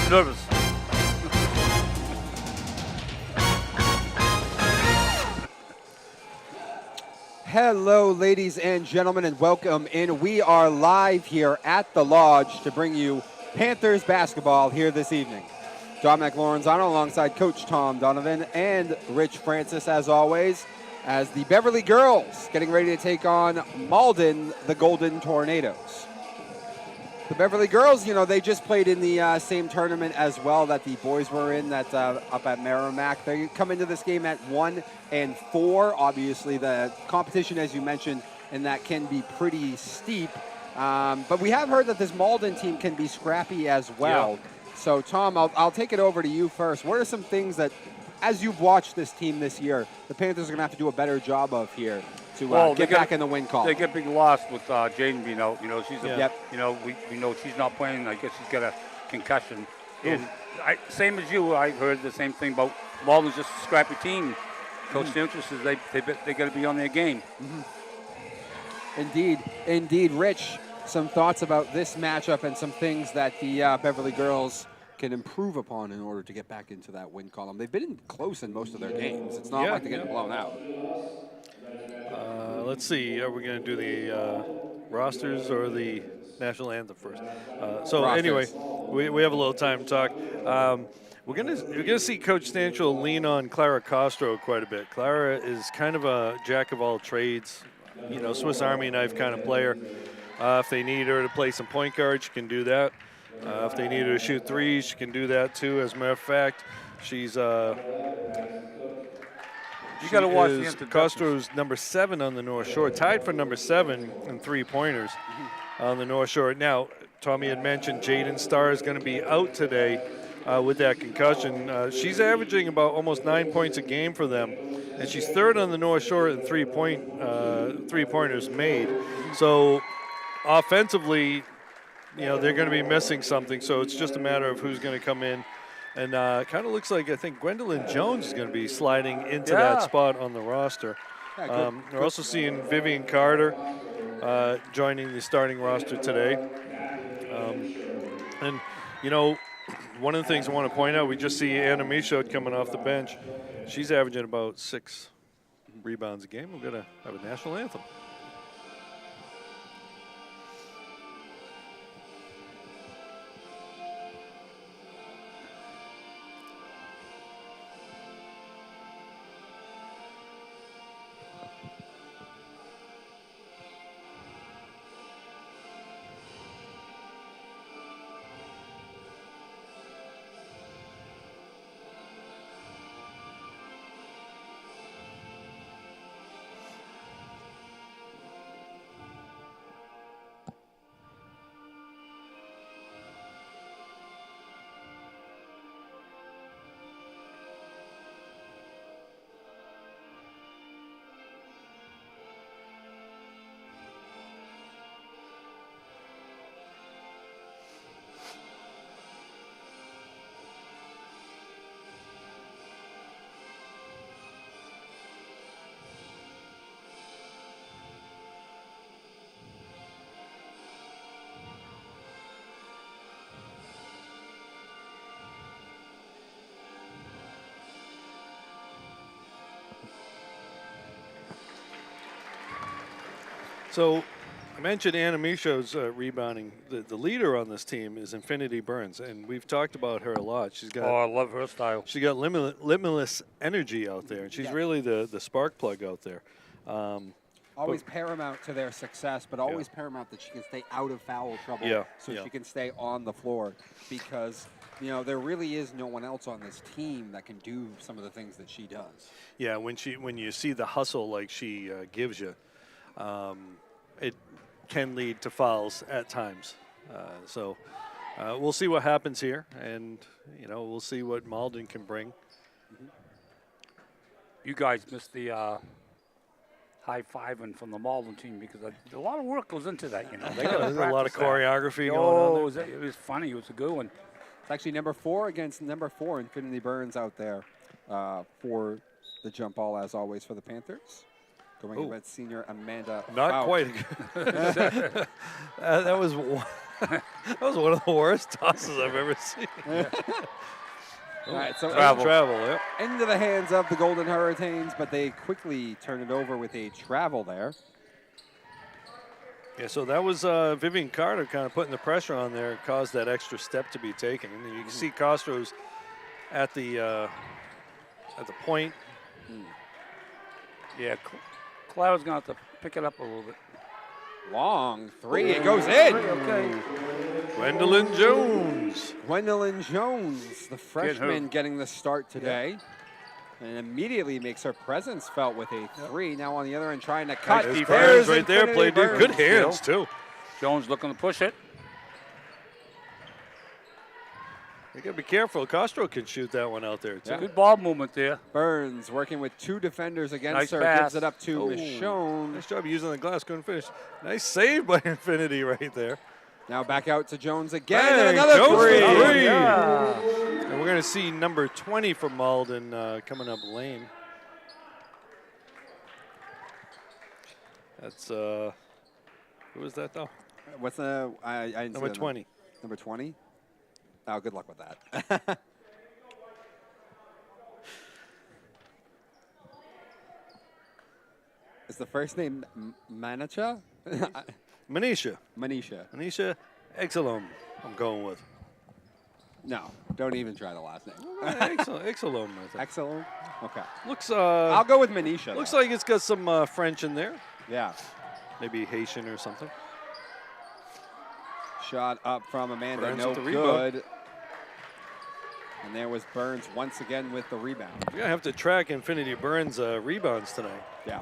I'm nervous. Hello, ladies and gentlemen, and welcome in. We are live here at the Lodge to bring you Panthers basketball here this evening. Dominic Lorenzano alongside Coach Tom Donovan and Rich Francis, as always, as the Beverly girls getting ready to take on Malden, the Golden Tornadoes. The Beverly girls, you know, they just played in the same tournament as well that the boys were in, that up at Merrimack. They come into this game at 1-4. Obviously, the competition, as you mentioned, and that can be pretty steep. But we have heard that this Malden team can be scrappy as well. Yeah. So, Tom, I'll take it over to you first. What are some things that, as you've watched this team this year, the Panthers are going to have to do a better job of here to get back in the win column? They get big loss with Jaden being out. You know, she's you know, we know she's not playing. I guess she's got a concussion. And same as you, I heard the same thing about Malden's just a scrappy team. Coach Sanchez says they got to be on their game. Indeed, Rich. Some thoughts about this matchup and some things that the Beverly girls can improve upon in order to get back into that win column. They've been close in most of their games. It's not like they're getting blown out. Let's see. Are we going to do the rosters or the national anthem first? Anyway, we have a little time to talk. We're gonna see Coach Stanchel lean on Clara Castro quite a bit. Clara is kind of a jack of all trades, you know, Swiss Army knife kind of player. If they need her to play some point guard, she can do that. If they need her to shoot threes, she can do that too. As a matter of fact, she's You got to watch the introductions. Castro's number 7 on the North Shore, tied for number 7 in three-pointers on the North Shore. Now, Tommy had mentioned Jaden Starr is going to be out today with that concussion. She's averaging about almost 9 points a game for them, and she's third on the North Shore in three-pointers made. So, offensively, you know, they're going to be missing something. So it's just a matter of who's going to come in. And kind of looks like, I think, Gwendolyn Jones is going to be sliding into that spot on the roster. We're also seeing Vivian Carter joining the starting roster today. And, you know, one of the things I want to point out, we just see Anna Michaud coming off the bench. She's averaging about 6 rebounds a game. We're going to have a national anthem. So I mentioned Anna Michaud's rebounding. The leader on this team is Infinity Burns, and we've talked about her a lot. She's got I love her style. She got limitless energy out there, and she's really the spark plug out there. Always paramount to their success, but always paramount that she can stay out of foul trouble she can stay on the floor, because, you know, there really is no one else on this team that can do some of the things that she does. Yeah, when you see the hustle like she gives you, it can lead to fouls at times. So we'll see what happens here, and, you know, we'll see what Malden can bring. You guys missed the high-fiving from the Malden team, because a lot of work goes into that, you know. They There's a lot of choreography going on there. It was funny. It was a good one. It's actually number 4 against number 4, Infinity Burns out there for the jump ball, as always, for the Panthers. Going against senior Amanda Not Fout. quite. That was one. That was one of the worst tosses I've ever seen. All right, so Travel, yeah. into the hands of the Golden Hurricanes, but they quickly turn it over with a travel there. Yeah, so that was Vivian Carter kind of putting the pressure on there, caused that extra step to be taken. And you can see Castro's at the point. Yeah, Clara's going to have to pick it up a little bit. Long three, it goes in. Okay. Gwendolyn Jones. Gwendolyn Jones, the freshman, getting the start today. And immediately makes her presence felt with a three. Now on the other end, trying to cut. There's Burns right there, played good hands too. Jones looking to push it. You gotta be careful. Castro can shoot that one out there too. Yeah. Good ball movement there. Burns working with two defenders against Nice her. pass. Gives it up to Michonne. Nice job using the glass. Couldn't finish. Nice save by Infinity right there. Now back out to Jones again. Bang, And another Jones three. for three. Yeah. And we're going to see number 20 for Malden coming up lane. That's, who was that though? What's the, I didn't Number see the 20. Number 20? Oh, good luck with that. Is the first name Manisha? Manisha. Manisha. Manisha Exelom, I'm going with. No, don't even try the last name. Exelom, I think. Excellent. Okay. Looks, I'll go with Manisha. looks though. like it's got some French in there. Yeah. Maybe Haitian or something. Shot up from Amanda. Burns No with the rebound. good. And there was Burns once again with the rebound. You're going to have to track Infinity Burns' rebounds tonight. Yeah.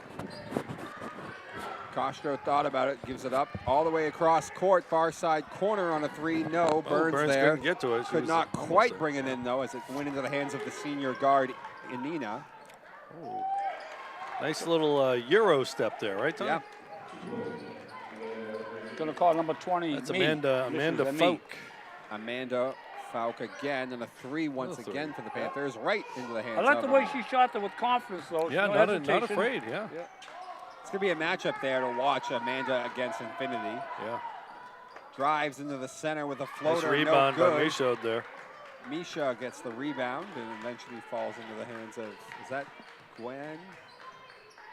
Castro thought about it, gives it up all the way across court, far side corner on a three. No, Burns there. couldn't get to it. She Could was not almost quite there. bring it in, though, as it went into the hands of the senior guard, Inina. Oh. Nice little Euro step there, right, Tom? Yeah. Going to call number 20. That's me. Amanda This is me. Falk. Amanda Falk again, and a three once Another again for the Panthers, right into the hands I like of the way she shot there with confidence, though. Yeah, no not hesitation. afraid, yeah. It's going to be a matchup there to watch Amanda against Infinity. Yeah. Drives into the center with a Nice floater, rebound no by good. Misha there. Misha gets the rebound and eventually falls into the hands of, is that Gwen?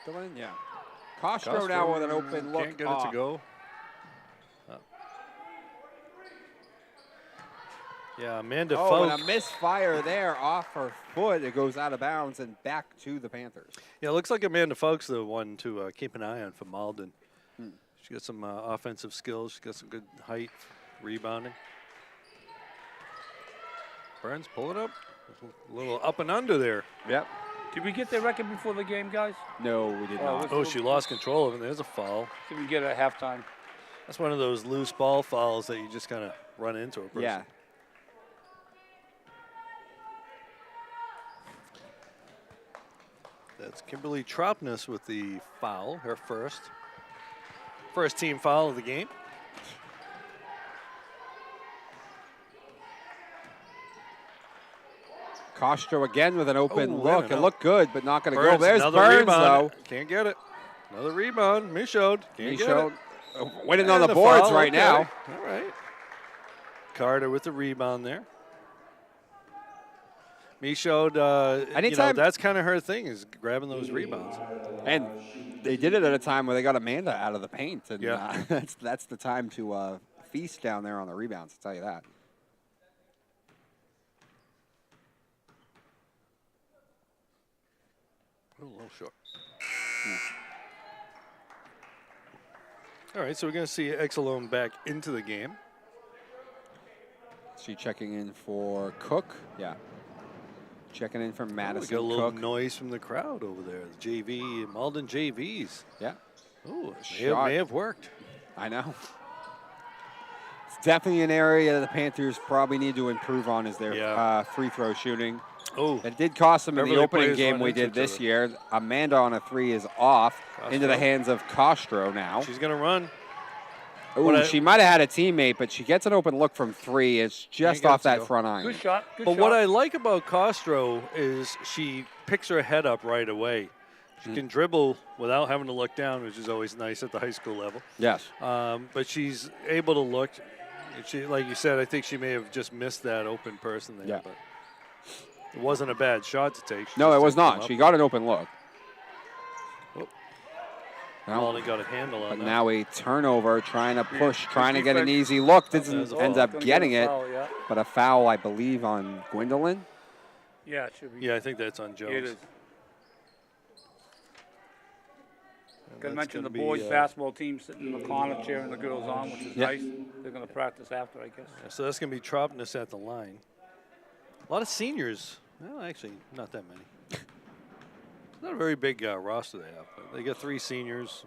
Dylan? Yeah. Castro now with an open look Can't get off. it to go. Yeah, Amanda Oh, and Falk. a misfire there off her foot. It goes out of bounds and back to the Panthers. Yeah, it looks like Amanda Falk's the one to keep an eye on for Malden. Hmm. She got some offensive skills. She got some good height, rebounding. Burns, pull it up. A little up and under there. Yep. Did we get the record before the game, guys? No, we did not. Oh, she lost control of it. There's a foul. Did we get it at halftime? That's one of those loose ball fouls that you just kind of run into a person. Yeah. That's Kimberly Tropness with the foul, her first team foul of the game. Castro again with an open Oh, look. yeah, It looked good, but not going to go. Burns, There's another Burns, rebound. though. Can't get it. Another rebound. Michaud. Can't get it. Winning on And the boards foul, right okay. now. All right. Carter with the rebound there. Michaud, Anytime- that's kind of her thing, is grabbing those rebounds. And they did it at a time where they got Amanda out of the paint. And Yeah. that's the time to feast down there on the rebounds, I'll tell you that. A little short. All right, so we're going to see Exelone back into the game. She checking in for Cook. Yeah. Checking in for We Madison got a little Cook. noise from the crowd over there. The JV, Malden JVs. Yeah. Oh, it Shot. may have worked. I know. It's definitely an area that the Panthers probably need to improve on is their Yeah. free throw shooting. Oh, It did cost them in the Beverly opening players game run we into did each this other. year. Amanda on a three is off into the Castro. hands of Castro now. she's going to run. Ooh, she might have had a teammate, but she gets an open look from three. It's just got off to that go. front iron. Good shot. Good But shot. what I like about Castro is she picks her head up right away. She can dribble without having to look down, which is always nice at the high school level. Yes. But she's able to look, She, like you said, I think she may have just missed that open person there. Yeah. But it wasn't a bad shot to take. No, it was not. She got an open look. Malden got a handle on But that. now a turnover, trying to push, trying to get an easy look. Doesn't end up getting it. But a foul, I believe, on Gwendolyn. Yeah, it should be. Yeah, I think that's on Jones. It is. And Got to that's mention the gonna boys be, basketball team sitting in the corner cheering the girls on, which is nice. They're going to practice after, I guess. Yeah, so that's going to be Tropness at the line. A lot of seniors. Well, actually, not that many. Not a very big roster they have, but they got 3 seniors,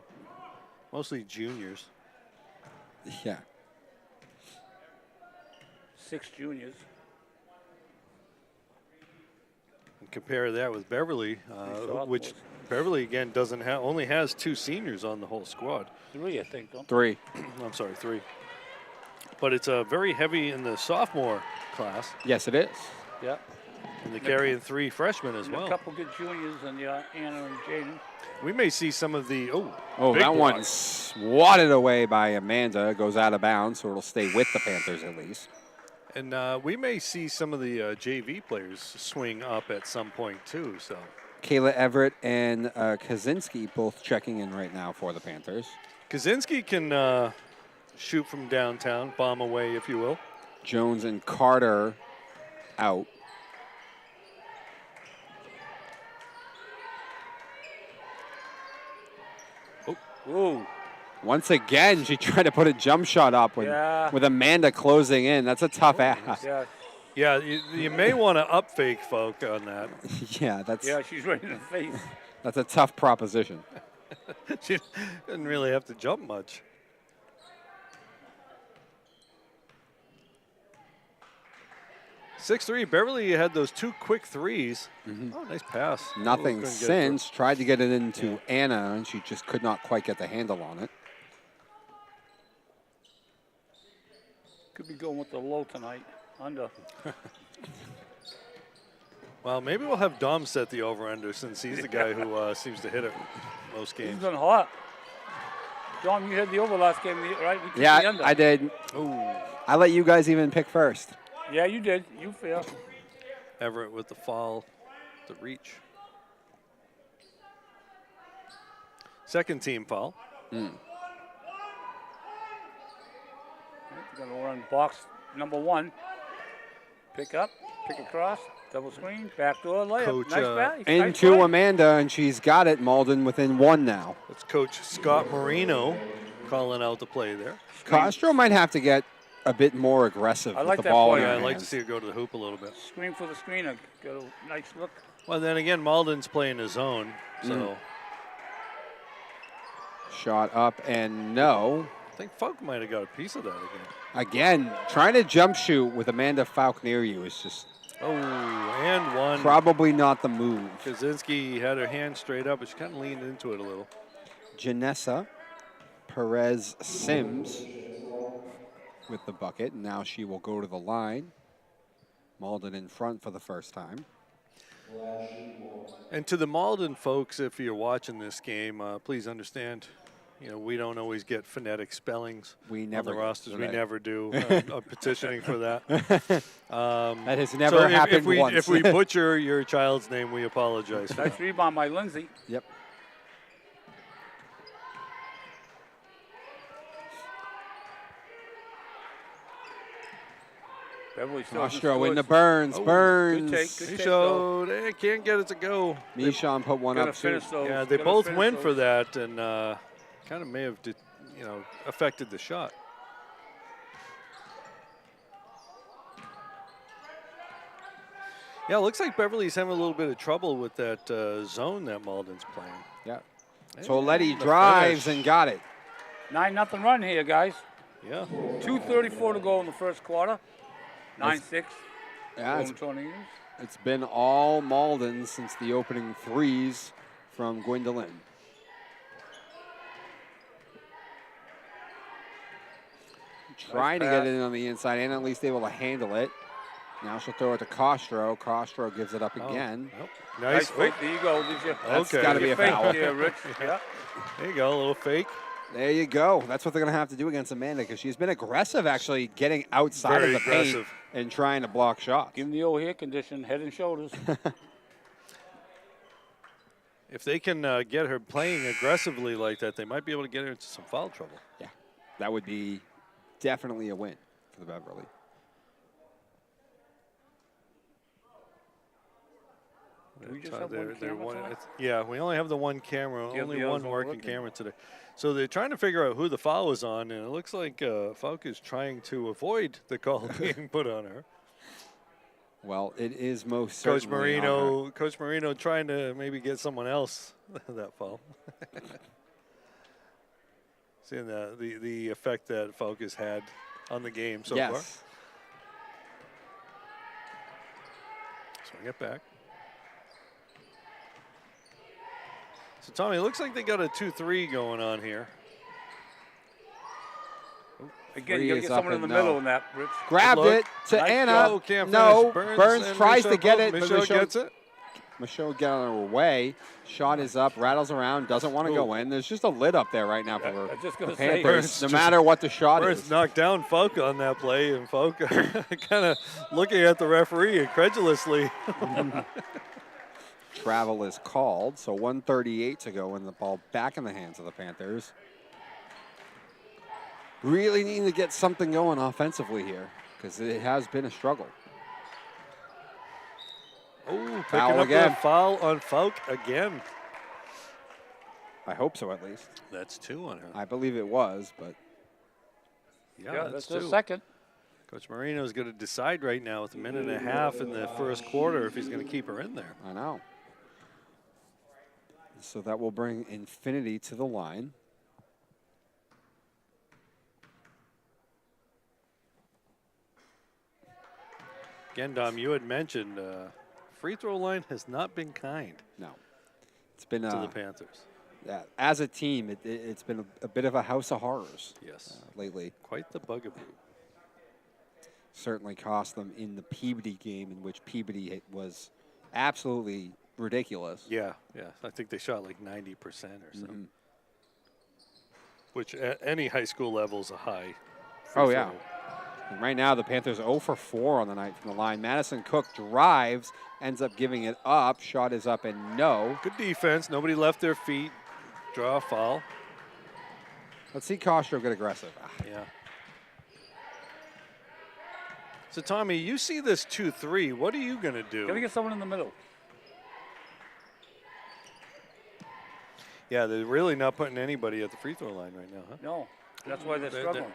mostly juniors. Yeah. 6 juniors. And compare that with Beverly, which sophomores. Beverly again doesn't have, only has 2 seniors on the whole squad. 3, I think, don't 3. I'm sorry, 3. But it's very heavy in the sophomore class, Yes, it is. Yeah. and they're carrying 3 freshmen as And well. a couple good juniors, and yeah, Anna and Jaden. We may see some of the Oh, big that block. one's swatted away by Amanda. Goes out of bounds, so it'll stay with the Panthers at least. And we may see some of the JV players swing up at some point too. So Kayla Everett and Kaczynski both checking in right now for the Panthers. Kaczynski can shoot from downtown, bomb away, if you will. Jones and Carter out. Ooh. Once again, she tried to put a jump shot up with Amanda closing in. That's a tough ass. Yeah. Yeah, you may want to up fake folk on that. Yeah, She's right in the face. that's a tough proposition. She didn't really have to jump much. Six-three. Beverly had those 2 quick threes. Oh, nice pass. Nothing Couldn't get it since. Tried to get it into Anna, and she just could not quite get the handle on it. Could be going with the low tonight. Under. Well, maybe we'll have Dom set the over-under since he's the guy who seems to hit it most He's games. been hot. John, you had the over last game, right? We took the Yeah, under. I did. Ooh. I let you guys even pick first. Yeah, you did. You fair. Everett with the foul, the reach. Second team foul. Going to run box number 1. Pick up, pick across, double screen, backdoor layup. Coach, nice back. Into nice Amanda, and she's got it. Malden within 1 now. That's Coach Scott Marino calling out the play there. Castro might have to get a bit more aggressive I with like the that ball. play. in Yeah, her I'd like to hands. see her go to the hoop a little bit. Screen for the screener. Got a nice look. Well, then again, Malden's playing his zone, so Shot up and no. I think Falk might have got a piece of that again. Again, trying to jump shoot with Amanda Falk near you is just Oh, and one. probably not the move. Kaczynski had her hand straight up, but she kind of leaned into it a little. Janessa Perez Sims with the bucket. Now she will go to the line. Malden in front for the first time. And to the Malden folks, if you're watching this game, please understand, we don't always get phonetic spellings We on never the get rosters. We phonetic. never do. I'm petitioning for that. That has never happened once. If we butcher your child's name, we apologize. For Nice that. rebound by Lindsay. Yep. Beverly still hasn't Castro scored. into Burns. Oh, Burns. good take, good He take, showed, can't get it to go. Michon put one Gotta up too. finish those. Yeah, they Gotta both finish went those. for that, and kind of may have, affected the shot. Yeah, it looks like Beverly's having a little bit of trouble with that zone that Malden's playing. Yeah. So Letty the drives finish. and got it. 9-0 run here, guys. Yeah. 2:34 to go in the first quarter. 9-6. Yeah, Golden Tornadoes. it's been all Malden since the opening threes from Gwendolyn. Trying to get pass. it in on the inside and at least able to handle it. Now she'll throw it to Castro. Castro gives it up again. Nope. Nice Nice. fake. There you go. Did you? That's Okay. got to be a Fake foul. here, Rich. Yeah. There you go, a little fake. There you go. That's what they're going to have to do against Amanda because she's been aggressive, actually, getting outside Very of the paint aggressive. and trying to block shots. Give him the old hair condition, head and shoulders. If they can get her playing aggressively like that, they might be able to get her into some foul trouble. Yeah, that would be definitely a win for the Beverly. Do we just have one camera tonight? Yeah, we only have the one camera, Yeah, only the one others aren't working working. camera today. So they're trying to figure out who the foul is on, and it looks like Falk is trying to avoid the call being put on her. Well, it is most Coach certainly on her. Coach Marino trying to maybe get someone else that foul. Seeing the effect that Falk has had on the game so far. Yes. Swing it back. So, Tommy, it looks like they got a 2-3 going on here. Again, Three you got to is get up someone in the and middle no. in that, Rich. Grabbed look. it to Nice Anna. job. Can't No, finish. Burns and tries to Michelle get both. it. but Michelle gets it. Michelle get on her way. Shot is up, rattles around, doesn't want to go in. There's just a lid up there right now for I was just the gonna say, Panthers, Burns no just- matter what the shot Burns is. knocked down Falk on that play, and Falk kind of looking at the referee incredulously. Travel is called, so 1:38 to go, and the ball back in the hands of the Panthers. Really needing to get something going offensively here because it has been a struggle. Oh, Foul picking up again. that foul on Falk again. I hope so, at least. That's 2 on her. I believe it was, but yeah, that's the 2. second. Coach Marino's going to decide right now with a minute and a half in the first quarter if he's going to keep her in there. I know. So that will bring Infinity to the line. Again, Dom, you had mentioned free throw line has not been kind No. It's been, to the Panthers. as a team, it's been a bit of a house of horrors Yes, lately. quite the bugaboo. Certainly cost them in the Peabody game, in which Peabody was absolutely ridiculous. Yeah. I think they shot like 90% or something. Which at any high school level is a high. free Oh, yeah. throw. And right now, the Panthers 0 for 4 on the night from the line. Madison Cook drives, ends up giving it up. Shot is up and no. Good defense. Nobody left their feet. Draw a foul. Let's see Castro get aggressive. Yeah. So, Tommy, you see this 2-3. What are you going to do? Got to get someone in the middle. Yeah, they're really not putting anybody at the free throw line right now, huh? No, that's why they're They're- struggling.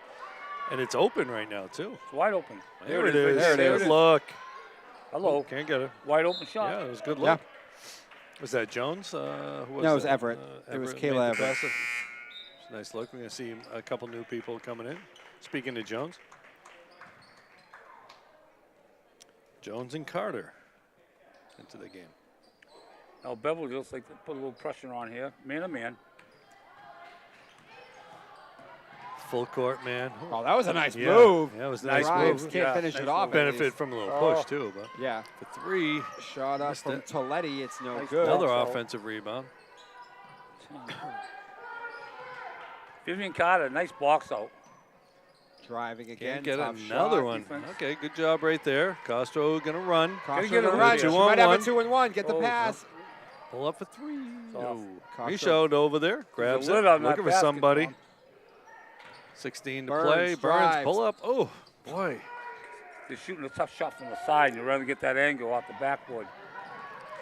And it's open right now, too. It's wide open. There it right is. There it is. Good look. Hello. Can't get it. Wide open shot. Yeah, it was a good Yeah. look. Was that Jones? Who was No, it was that? Everett. It was made Kayla the Everett. pass. It's a nice look. We're going to see a couple new people coming in. Speaking to Jones. Jones and Carter into the game. Now Beverly looks like they put a little pressure on here. Man to man. Full court, man. Oh, that was a nice Yeah. move. Yeah, it was a nice Drives, move. can't Yeah, finish nice it off. move. at Benefit least. from a little Oh. push, too. But Yeah. for 3, Shot up Missed from it. Toletti. It's no Nice good. another Also- offensive rebound. Vivian Carter, nice box out. Driving again. Can't get tough another shot. one. defense. Okay, good job right there. Castro going to run. Castro get it gonna right. run. She 2-on-1. might have a 2-and-1. Get the Oh, pass. Pull up for 3. off. No. Castro- Michaud over there. Grabs There's a it. lid on that Looking for basket, somebody. Tom. 16 to Burns play. Burns, drives. pull up. Oh, boy. They're shooting a tough shot from the side, and you'd rather get that angle off the backboard.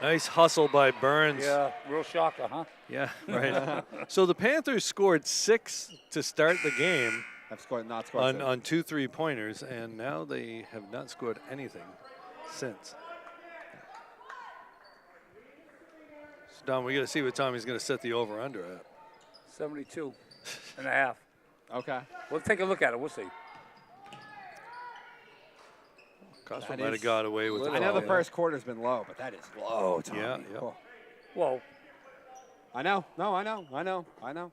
Nice hustle by Burns. Yeah, real shocker, huh? Yeah, right. So the Panthers scored 6 to start the game Have scored, not scored. on 2 3-pointers, and now they have not scored anything since. So, Don, we got to see what Tommy's going to set the over-under at. 72 and a half. Okay. We'll take a look at it. We'll see. Costco That might have is- got away with I know the foul. first quarter's been low, but that is low, Tommy. Yeah, yeah. Oh. Whoa. I know. No, I know.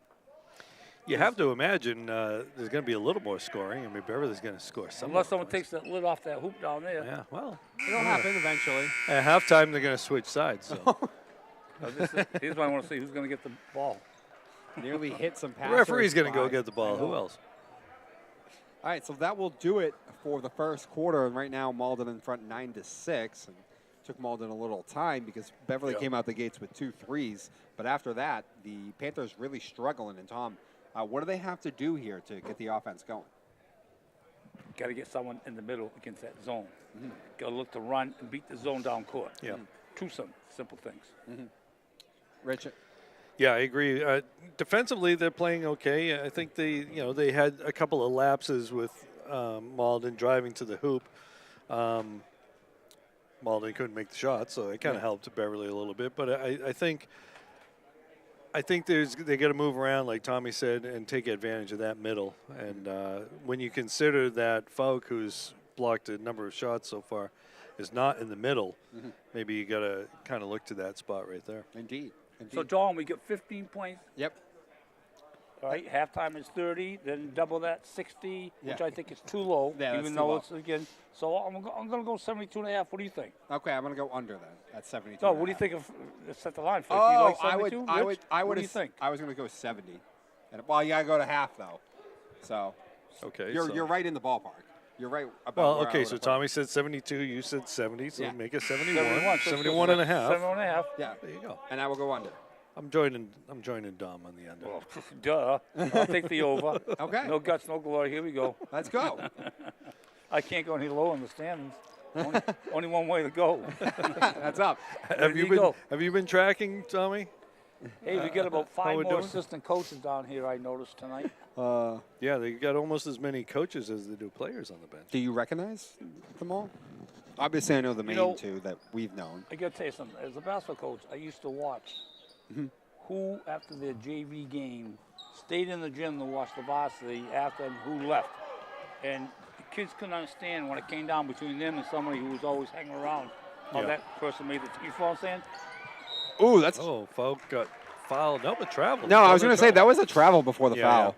You have to imagine there's going to be a little more scoring. I mean, Beverly's going to score some. Unless someone takes that lid off that hoop down there. Yeah, well, It'll happen eventually. at halftime they're going to switch sides. So. Here's what I want to see. Who's going to get the ball? Nearly hit some The passers. referee's going to go by. get the ball. Who else? All right, so that will do it for the first quarter. And right now, Malden in front 9-6. And took Malden a little time because Beverly came out the gates with 2 threes. But after that, the Panthers really struggling. And Tom, what do they have to do here to get the offense going? Got to get someone in the middle against that zone. Got to look to run and beat the zone down court. Yeah. Two simple things. Rich? Yeah, I agree. Defensively, they're playing okay. I think they had a couple of lapses with Malden driving to the hoop. Malden couldn't make the shot, so it kind of helped Beverly a little bit. But I think they got to move around, like Tommy said, and take advantage of that middle. And when you consider that Falk, who's blocked a number of shots so far, is not in the middle, maybe you got to kind of look to that spot right there. Indeed. So, Dawn, we get 15 points. Yep. All right, halftime is 30, then double that, 60, which Yeah. I think is too low, Yeah, that's even too though low. it's, again, so I'm going to go 72.5. What do you think? Okay, I'm going to go under then at 72. No, what do you think of, set the line for? Oh, do you like I 72? would. What do you think? I was going to go 70. And, well, you got to go to half though. So Okay. you're right in the ballpark. You're right about. Well, where I okay, would've so put it. Tommy said 72, you said 70, so Yeah. make it 71. 71 and a half. 71 and a half. Yeah, There you go. and I will go under. I'm joining Dom on the end. Well, duh. I'll take the over. Okay. No guts, no glory. Here we go. Let's go. I can't go any lower in the standings. Only one way to go. That's up. Have you go. Have you been tracking, Tommy? Hey, we got about how 5 we more doing? assistant coaches down here, I noticed tonight. Yeah, they got almost as many coaches as they do players on the bench. Do you recognize them all? Obviously, I know the main 2 that we've known. I got to tell you something. As a basketball coach, I used to watch who, after their JV game, stayed in the gym to watch the varsity after and who left. And the kids couldn't understand when it came down between them and somebody who was always hanging around how Yeah. that person made the team. You follow what I'm saying? Ooh, that's. Oh, Falk got fouled. No, but travel. No, I was going to say that was a travel before the foul.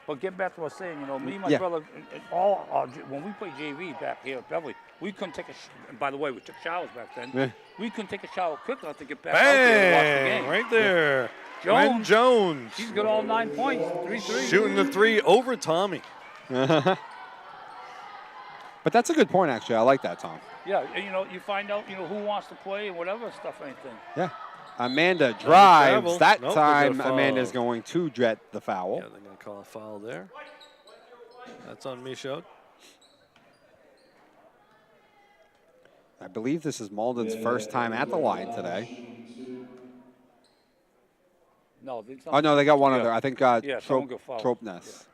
But get back to what I was saying, me and my Yeah. brother, and all our, when we played JV back here at Beverly, we couldn't take and by the way, we took showers back then. Yeah. We couldn't take a shower quick enough to get back out there to watch the Bang! game. Right there. Jones. Gwen Jones. He's got all 9 points, 3 threes. Shooting the 3 over Tommy. But that's a good point, actually. I like that, Tom. Yeah, and, you find out, who wants to play and whatever stuff, anything. Yeah. Amanda drives. travel. That Nope, they got a time, foul. Amanda's going to jet the foul. Yeah, they're going to call a foul there. That's on Michaud. I believe this is Malden's first time at the line today. No, Oh, no, they got one other. I think someone got fouled. Tropness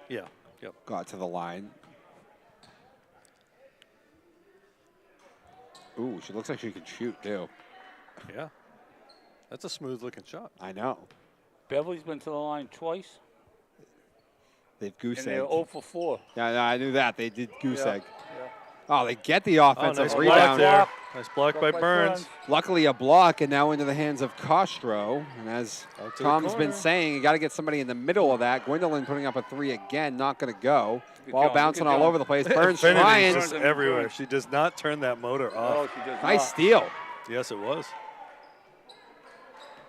Yeah. Yep. got to the line. Ooh, she looks like she can shoot, too. Yeah. That's a smooth-looking shot. I know. Beverly's been to the line twice, They've goose and they're egged. 0 for 4. Yeah, no, I knew that. They did goose Yeah, egg. yeah. Oh, they get the Oh, offensive nice block rebound. there. Nice block by Block by Burns. Burns. Luckily, a block, and now into the hands of Castro. And as Out to the Tom's been corner. saying, you got to get somebody in the middle of that. Gwendolyn putting up a 3 again, not going to go. Good Ball job, bouncing good all job. over the place. Burns Infinity trying. just everywhere. She does not turn that motor No, off. she does Nice not. steal. Yes, it was.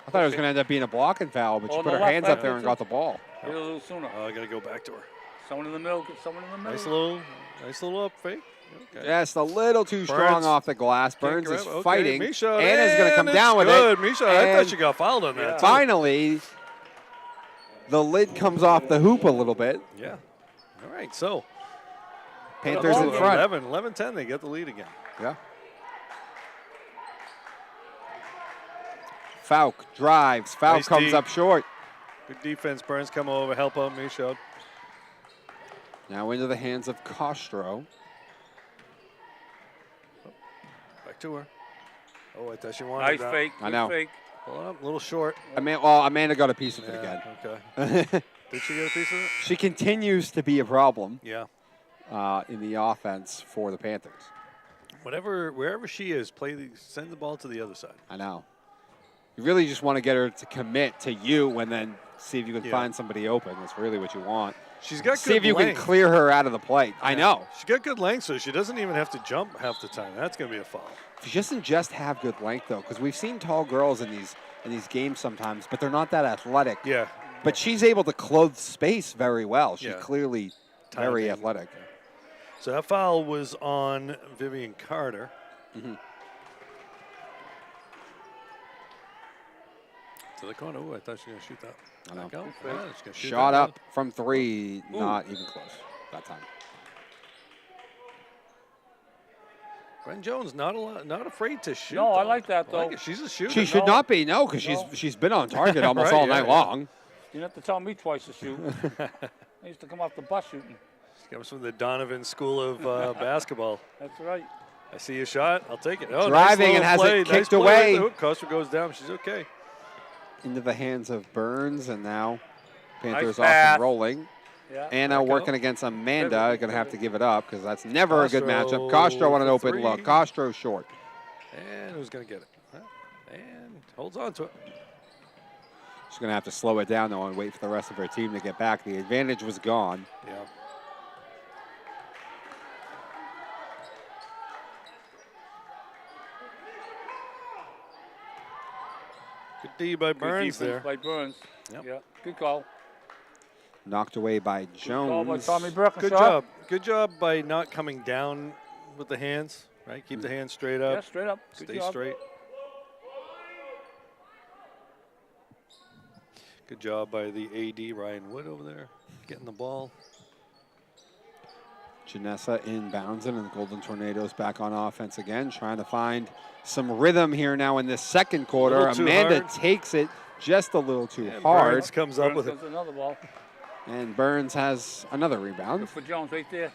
I thought it was going to end up being a blocking foul, but she Oh, put no, her left, hands left, up there and got the ball. Get a little sooner. Oh, I got to go back to her. Someone in the middle. Get someone in the middle. Nice little up fake. Okay. Just a little too strong Burns. off the glass. Can't Burns is grab- okay, fighting. Michaud, Anna's going to come and down with it's good. it. Michaud, I And thought she got fouled on that. Yeah. too. finally, the lid comes off the hoop a little bit. Yeah. All right, so Panthers in front. 11-10, they get the lead again. Yeah. Falk drives. Falk Nice comes D. up short. Good defense. Burns come over, help out Michaud. Now into the hands of Castro. Back to her. Oh, I thought she wanted Nice that. fake. I good know. Fake. Pull it up, a little short. Amanda got a piece of it Yeah, again. okay. Did she get a piece of it? She continues to be a problem Yeah. in the offense for the Panthers. Wherever she is, send the ball to the other side. I know. You really just want to get her to commit to you and then see if you can Yeah. find somebody open. That's really what you want. She's got See good if you length. can clear her out of the plate. I know. She's got good length, so she doesn't even have to jump half the time. That's going to be a foul. She doesn't just have good length, though, because we've seen tall girls in in these games sometimes, but they're not that athletic. Yeah. But she's able to clothe space very well. She's Yeah. clearly very athletic. So that foul was on Vivian Carter. Mm-hmm. To the corner. Oh, I thought she was going to shoot that. I know. Back out. Yeah, she's gonna shoot Shot that up from 3, not even close that time. Gwen Jones not afraid to shoot. No, I like that, I like though. it. She's a shooter. She should not be, no, because she's been on target almost Right, all night long. You didn't have to tell me twice to shoot. I used to come off the bus shooting. She comes from the Donovan School of Basketball. That's right. I see a shot. I'll take it. Oh, Driving nice and has play. it kicked play away. Right. Costa goes down. She's okay. Into the hands of Burns, and now Panthers Nice off pass. and rolling. Yeah. Anna Back working out. against Amanda, going to have to give it up because that's never a good Castro matchup. Castro on an for open 3. look. Castro short. And who's going to get it? And holds on to it. She's going to have to slow it down, though, and wait for the rest of her team to get back. The advantage was gone. Yeah. Good D by Good Burns defense there. by Burns. Yep. Yeah. Good call. Knocked away by Good call by Jones. Tommy Birkinshaw. Good job. Good job by not coming down with the hands, right? Keep the hands straight Yeah, up. straight up. Good Stay job. straight. Good job by the AD, Ryan Wood, over there, getting the ball. Janessa inbounds it, and the Golden Tornadoes back on offense again, trying to find some rhythm here now in this second quarter. Little too Amanda hard. takes it just a little too And hard. Burns comes up Burns with it. gets another ball. And Burns has another Good rebound. for Jones right there.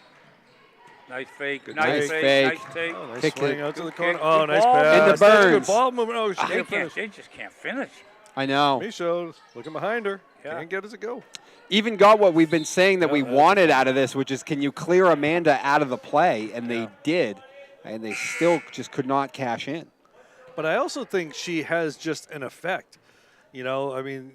Nice fake. Good Nice fake. fake. Nice take. Oh, nice Kick swing it. out to the Good corner. kick. Oh, Good nice ball. pass. Into That's a good Burns. ball movement. Oh, she They can't can't. finish. They just can't finish. I know. Michaud looking behind her. Yeah. Can't get it to go. Even got what we've been saying that Yeah, we that's wanted out of this, which is can you clear Amanda out of the play? And they did. And they still just could not cash in. But I also think she has just an effect. You know, I mean,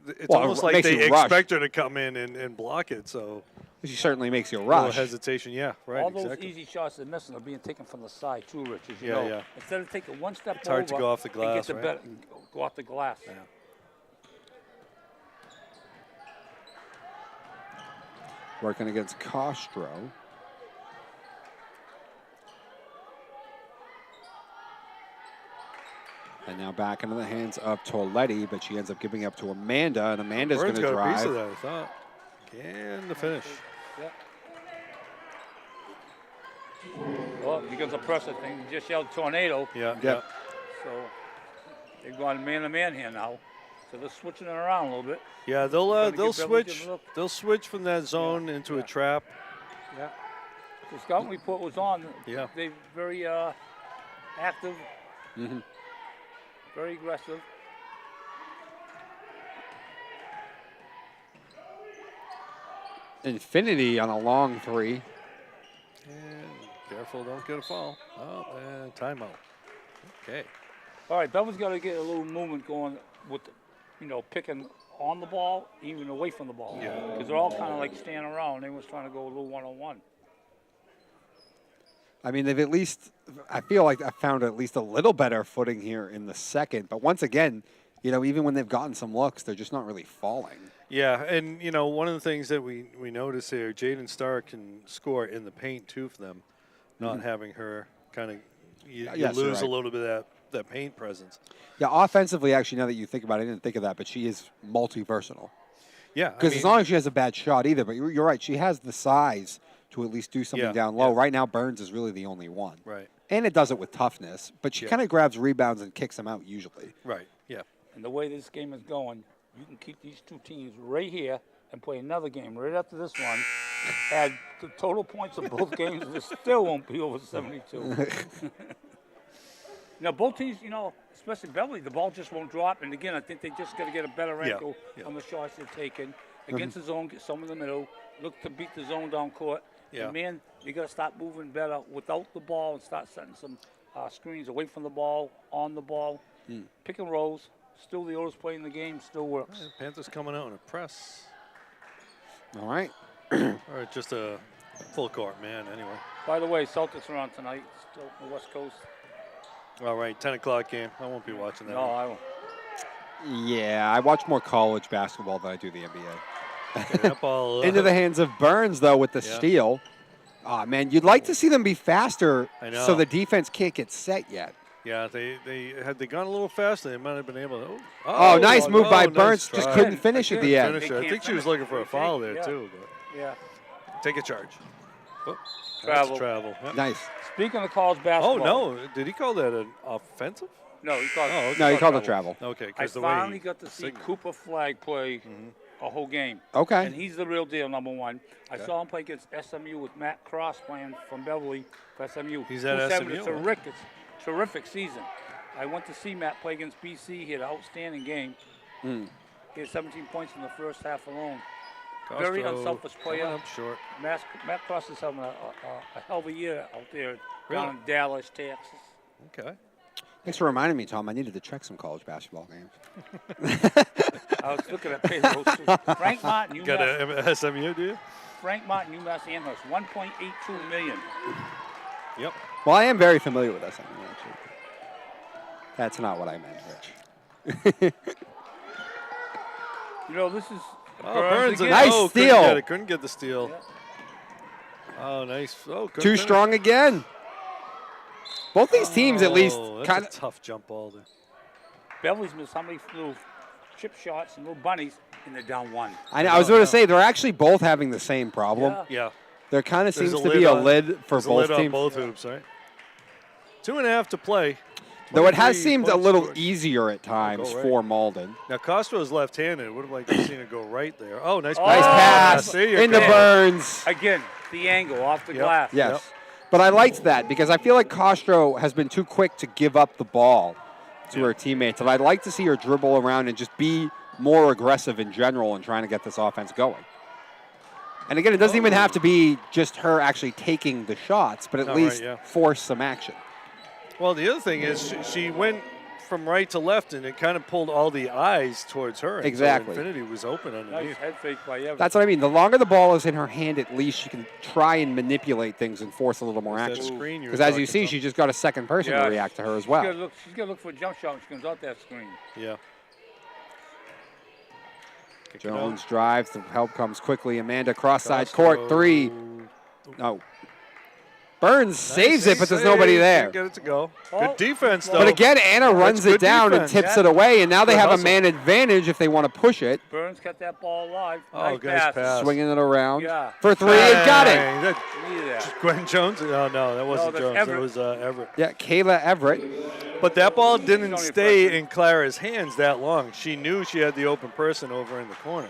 it's Well, it almost like makes they you rush. expect her to come in and block it. So She certainly makes you a little rush. hesitation. Yeah, right. All those exactly. easy shots they're missing are being taken from the side too, Rich, as you Yeah, know. yeah. Instead of taking one step It's hard to over go off the and glass, get the right? bet and go off the glass. Yeah. Working against Castro. And now back into the hands of Toletti, but she ends up giving up to Amanda, and Amanda's going Burns to got a piece of drive. that, I thought. And the finish. Yeah. Well, because of pressure thing, you just yelled tornado. Yeah, Yep. So they've gone man-to-man here now. So they're switching it around a little bit. yeah. Gonna They'll give Beverly switch. a look. They'll switch from that zone into a Yeah. trap. Yeah. The scouting report was on. Yeah. They're very active, Mhm. very aggressive. Infinity on a long 3. And careful, don't get a foul. Oh, and timeout. Okay. All right, Beverly's got to get a little movement going with, picking on the ball, even away from the ball. Yeah. Because they're all kind of like standing around. Everyone's trying to go a little one-on-one. I mean, they've at least, I feel like I found at least a little better footing here in the second. But once again, even when they've gotten some looks, they're just not really falling. Yeah, and one of the things that we notice here, Jaden Starr can score in the paint too for them, not having her kind of you Yes, you're lose a right. little bit of that paint presence. Yeah, offensively, actually, now that you think about it, I didn't think of that, but she is multi-versatile. Yeah, Because as long as she has a bad shot either, but you're right, she has the size to at least do something Yeah, down low. yeah. Right now, Burns is really the only one. right, And it does it with toughness, but she Yeah. kind of grabs rebounds and kicks them out usually. right, yeah, And the way this game is going, you can keep these two teams right here and play another game right after this one. Add the total points of both games, and it still won't be over 72. Both teams, especially Beverly, the ball just won't drop. And again, I think they just got to get a better Yeah, angle yeah. on the shots they're taking. Against the zone, get some in the middle, look to beat the zone down court. Yeah. And man, you got to start moving better without the ball and start setting some screens away from the ball, on the ball. Pick and rolls. Still the oldest play in the game, still works. Yeah, Panthers coming out in a press, All right. or just a full court man. Anyway, By the way, Celtics are on tonight, still on the West Coast. all right, 10 o'clock game. I won't be watching that. No, one. I won't. Yeah, I watch more college basketball than I do the NBA. Okay, that ball Into the hands of Burns, though, with the Yeah. steal. Oh, man, you'd like to see them be faster I so know. the defense can't get set yet. Yeah, had they gone a little faster, they might have been able to. Oh, nice move by nice Burns. Just try. couldn't finish at the end. Finish it. I They think can't she was finish. looking for a They foul can't, there, yeah. too. Yeah. But take a charge. Oh, Travel. That's travel. Yep. Nice. Speaking of college Oh, basketball. no. Did he call that an offensive? No, he called. Oh, okay. No, he called it travel. Okay, I because the way finally he got to see signaled. Cooper Flag play a whole game. Okay. And he's the real deal, number one. I saw him play against SMU with Matt Cross playing from Beverly for SMU. He's at Who's having SMU, a terrific season. I went to see Matt play against BC. He had an outstanding game. He had 17 points in the first half alone. Very Castro unselfish player. coming up short. Matt Cross is having a hell of a year out there Really? down in Dallas, Texas. Okay. Thanks for reminding me, Tom. I needed to check some college basketball games. I was looking at payroll. Frank Martin, Got UMass. a SMU, do you? Frank Martin, UMass Amherst, 1.82 million. Yep. Well, I am very familiar with SMU, actually. That's not what I meant, Rich. You know, this is Oh, Burns. again. Nice oh, steal. Couldn't get the steal. Yeah. Oh, nice. Oh, couldn't Too finish. strong again. Both these teams, at least, Oh, that's kind a of. tough jump ball there. Beverly's missed how many little chip shots and little bunnies, and they're down one. I was going to say, they're actually both having the same problem. Yeah. Yeah. There kind of There's seems a to be a lid on- lid for There's a both lid on teams. both hoops, right? 2.5 to play. Though it has 23 seemed a points little scored. easier at times right. for Malden. Now, Castro is left-handed. Would have liked to seen it go right there. Oh, nice Nice Oh, pass There you into go. Burns. Again, the angle off the Yep. glass. Yes. Yep. But I liked that because I feel like Castro has been too quick to give up the ball to her teammates. And I'd like to see her dribble around and just be more aggressive in general in trying to get this offense going. And again, it doesn't even have to be just her actually taking the shots, but at Oh, least right, yeah. force some action. Well, the other thing is she went from right to left, and it kind of pulled all the eyes towards her. And Exactly. So Infinity was open Nice underneath. head fake by Evans. That's what I mean. The longer the ball is in her hand, at least she can try and manipulate things and force a little more That action. screen you were Because as you talking see, about. she just got a second person to react to her as well. She's got to look for a jump shot when she comes out that screen. Yeah. Kick it Jones out. drives. The help comes quickly. Amanda cross side court Castro. three. No. Burns saves it, but there's Save. nobody there. Can't get it to go. Oh. Good defense, though. But again, Anna runs good it down defense. and tips Yeah. it away, and now they Good have a hustle. man advantage if they want to push it. Burns kept that ball alive. Oh, nice nice pass. Swinging it around Yeah. for three and got it. Dang, that- Needed that. Gwen Jones? Oh, no, that wasn't that's Jones. Everett. That was Everett. Yeah, Kayla Everett. But that ball didn't only a stay freshman. in Clara's hands that long. She knew she had the open person over in the corner.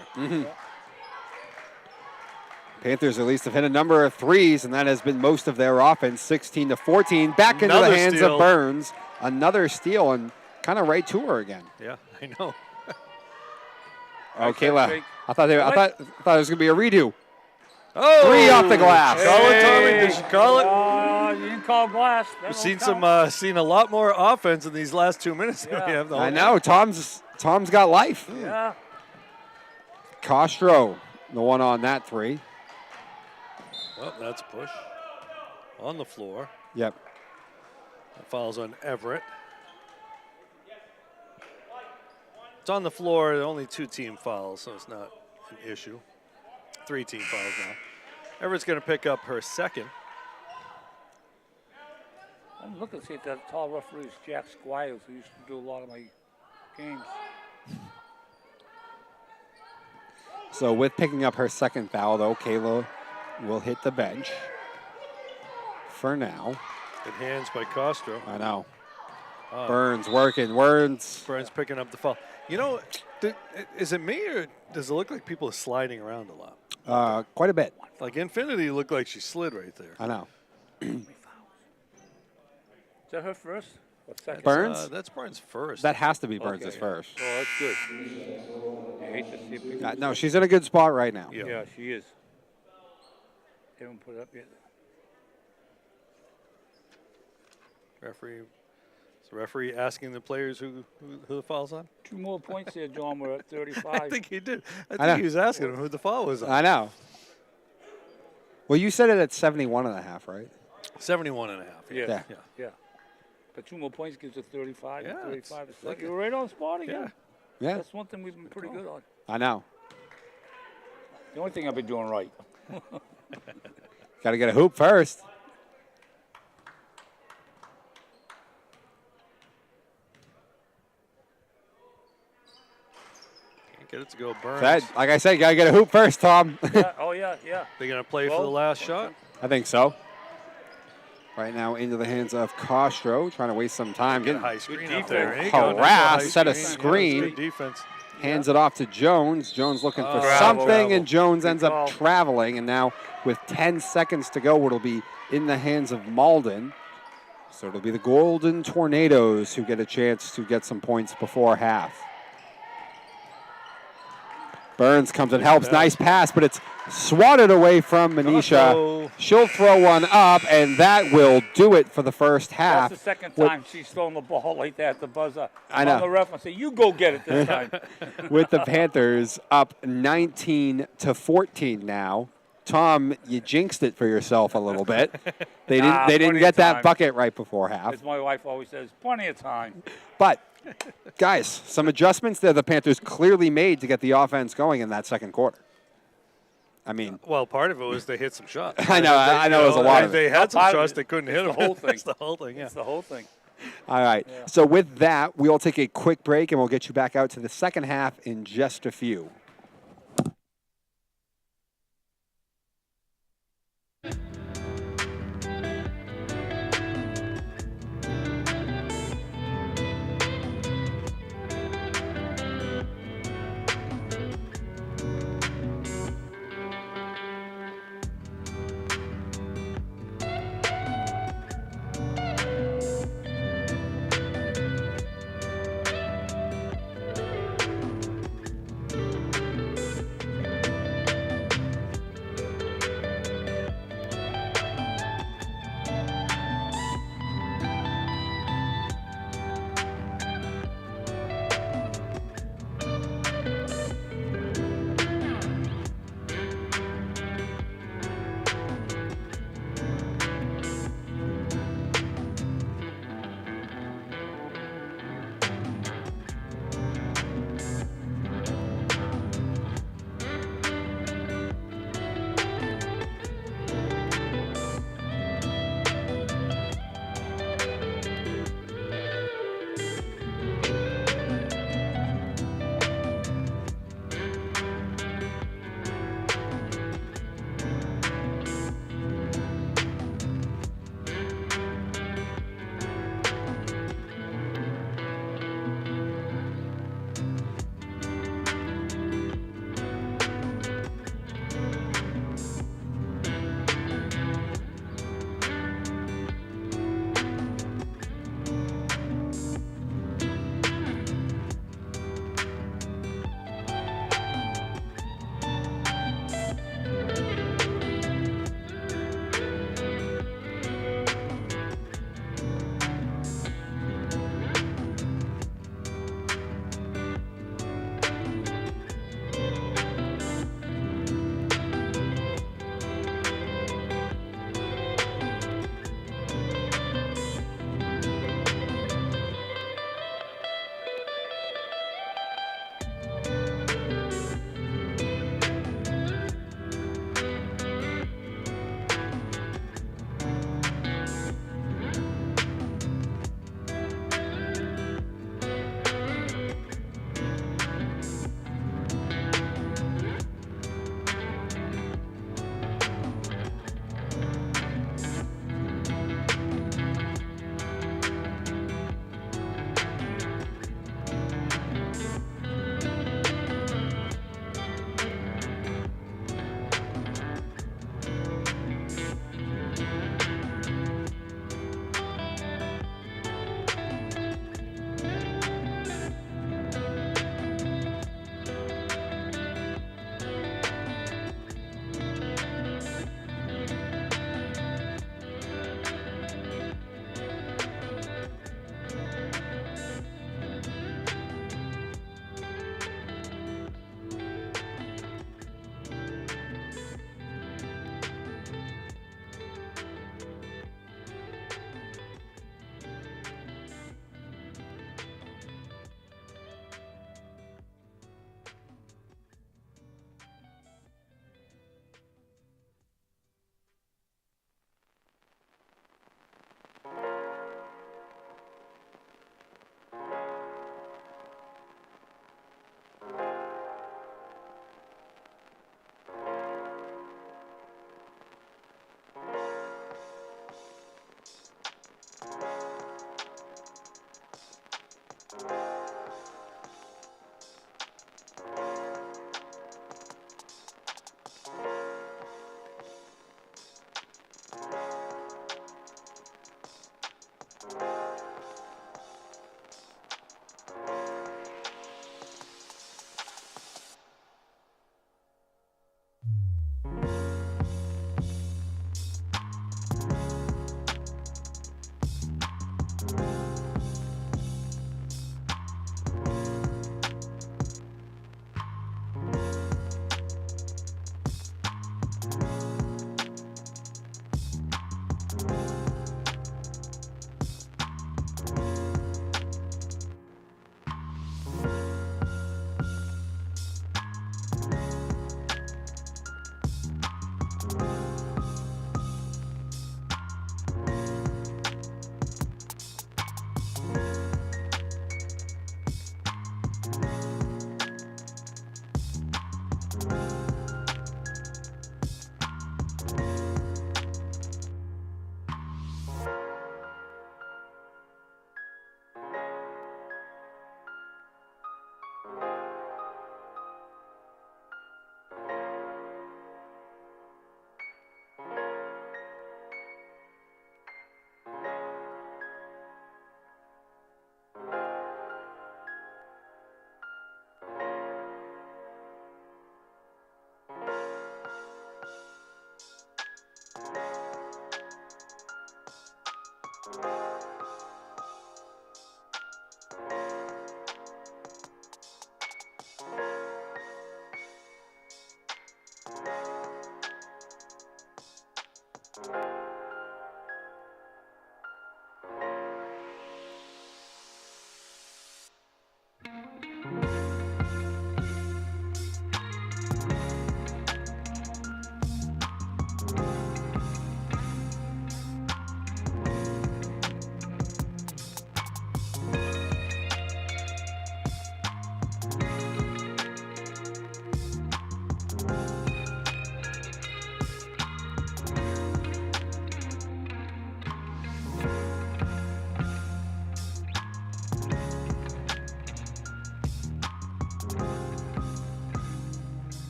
Panthers at least have hit a number of threes, and that has been most of their offense, 16 to 14. Back into Another the hands steal. of Burns. Another steal, and kind of right to her again. Yeah, I know. Oh, Nice Kayla. head fake. I thought it was going to be a redo. Oh, Three off the glass. Call it, Tommy. Did she call it? You didn't call glass. That We've don't count. seen a lot more offense in these last 2 minutes than we Yeah. have the I whole know. Tom's got life. Yeah. Castro, the one on that three. Well, that's a push. On the floor. Yep. Fouls on Everett. It's on the floor. Only 2 team fouls, so it's not an issue. 3 team fouls now. Everett's going to pick up her second. I'm looking to see if that tall referee is Jack Squires, who used to do a lot of my games. So with picking up her second foul, though, Kayla will hit the bench for now. Good hands by Castro. I know. Oh. Burns working. Burns. Burns picking up the foul. You know, is it me or does it look like people are sliding around a lot? Quite a bit. Like Infinity looked like she slid right there. I know. Is that her first or second? Burns? That's Burns first. That has to be Burns' Okay, yeah. first. Oh, that's good. I hate to see a big No, she's in a good spot right now. Yeah. Yeah, she is. Haven't put it up yet. Referee asking the players who the foul's on? 2 more points there, John. We're at 35. I think he did. I know. think he was asking him who the foul was on. I know. Well, you said it at 71 and a half, right? 71 and a half. Yeah. Yeah. Yeah. Yeah. But 2 more points gives you 35. Yeah, 35. It's like like you're right on spot again. Yeah, That's one thing we've been pretty good on. I know. The only thing I've been doing right. Got to get a hoop first. Can't get it to go. Burns. Like I said, got to get a hoop first, Tom. Yeah, oh, yeah, yeah. They're going to play for the last shot? I think so. Right now into the hands of Castro, trying to waste some time. Get a Getting high screen up defense. there. There you go. harassed, Nice set a Yeah, screen. that's good defense. Hands it off to Jones. Jones looking for Travel. something, and Jones Good ends up call. traveling. And now with 10 seconds to go, it'll be in the hands of Malden. So it'll be the Golden Tornadoes who get a chance to get some points before half. Burns comes and helps. Nice pass, but it's swatted away from Manisha. She'll throw one up, and that will do it for the first half. That's the second time she's thrown the ball like that at the buzzer. I know. On the ref and say, you go get it this time. With the Panthers up 19-14 now. Tom, you jinxed it for yourself a little bit. They didn't plenty get of that time. bucket right before half. As my wife always says, plenty of time. But, guys, some adjustments there the Panthers clearly made to get the offense going in that second quarter. I mean, Well, part of it was they hit some shots. I know it was a lot of it. They had some Part of shots it. they couldn't It's hit the them. whole thing. It's the whole thing, yeah. It's the whole thing. All right. So with that, we'll take a quick break, and we'll get you back out to the second half in just a few.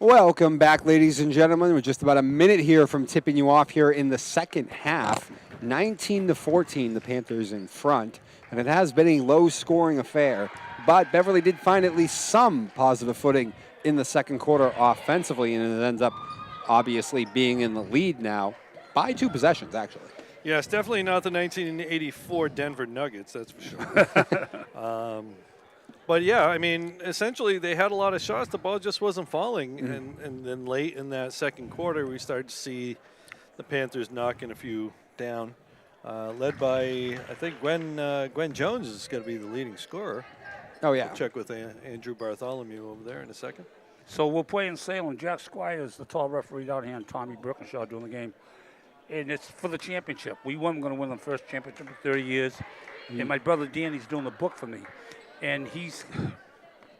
Welcome back, ladies and gentlemen. We're just about a minute here from tipping you off here in the second half. 19-14, the Panthers in front. And it has been a low-scoring affair. But Beverly did find at least some positive footing in the second quarter offensively, and it ends up obviously being in the lead now by 2 possessions, actually. Yeah, it's definitely not the 1984 Denver Nuggets, that's for sure. But yeah, I mean, essentially they had a lot of shots. The ball just wasn't falling, and then late in that second quarter, we started to see the Panthers knocking a few down, led by I think Gwen Jones is going to be the leading scorer. Oh yeah. We'll check with Andrew Bartholomew over there in a second. So we're playing Salem. Jack Squires, the tall referee down here, and Tommy Birkinshaw doing the game. And it's for the championship. We weren't going to win the first championship in 30 years. And my brother Danny's doing the book for me. And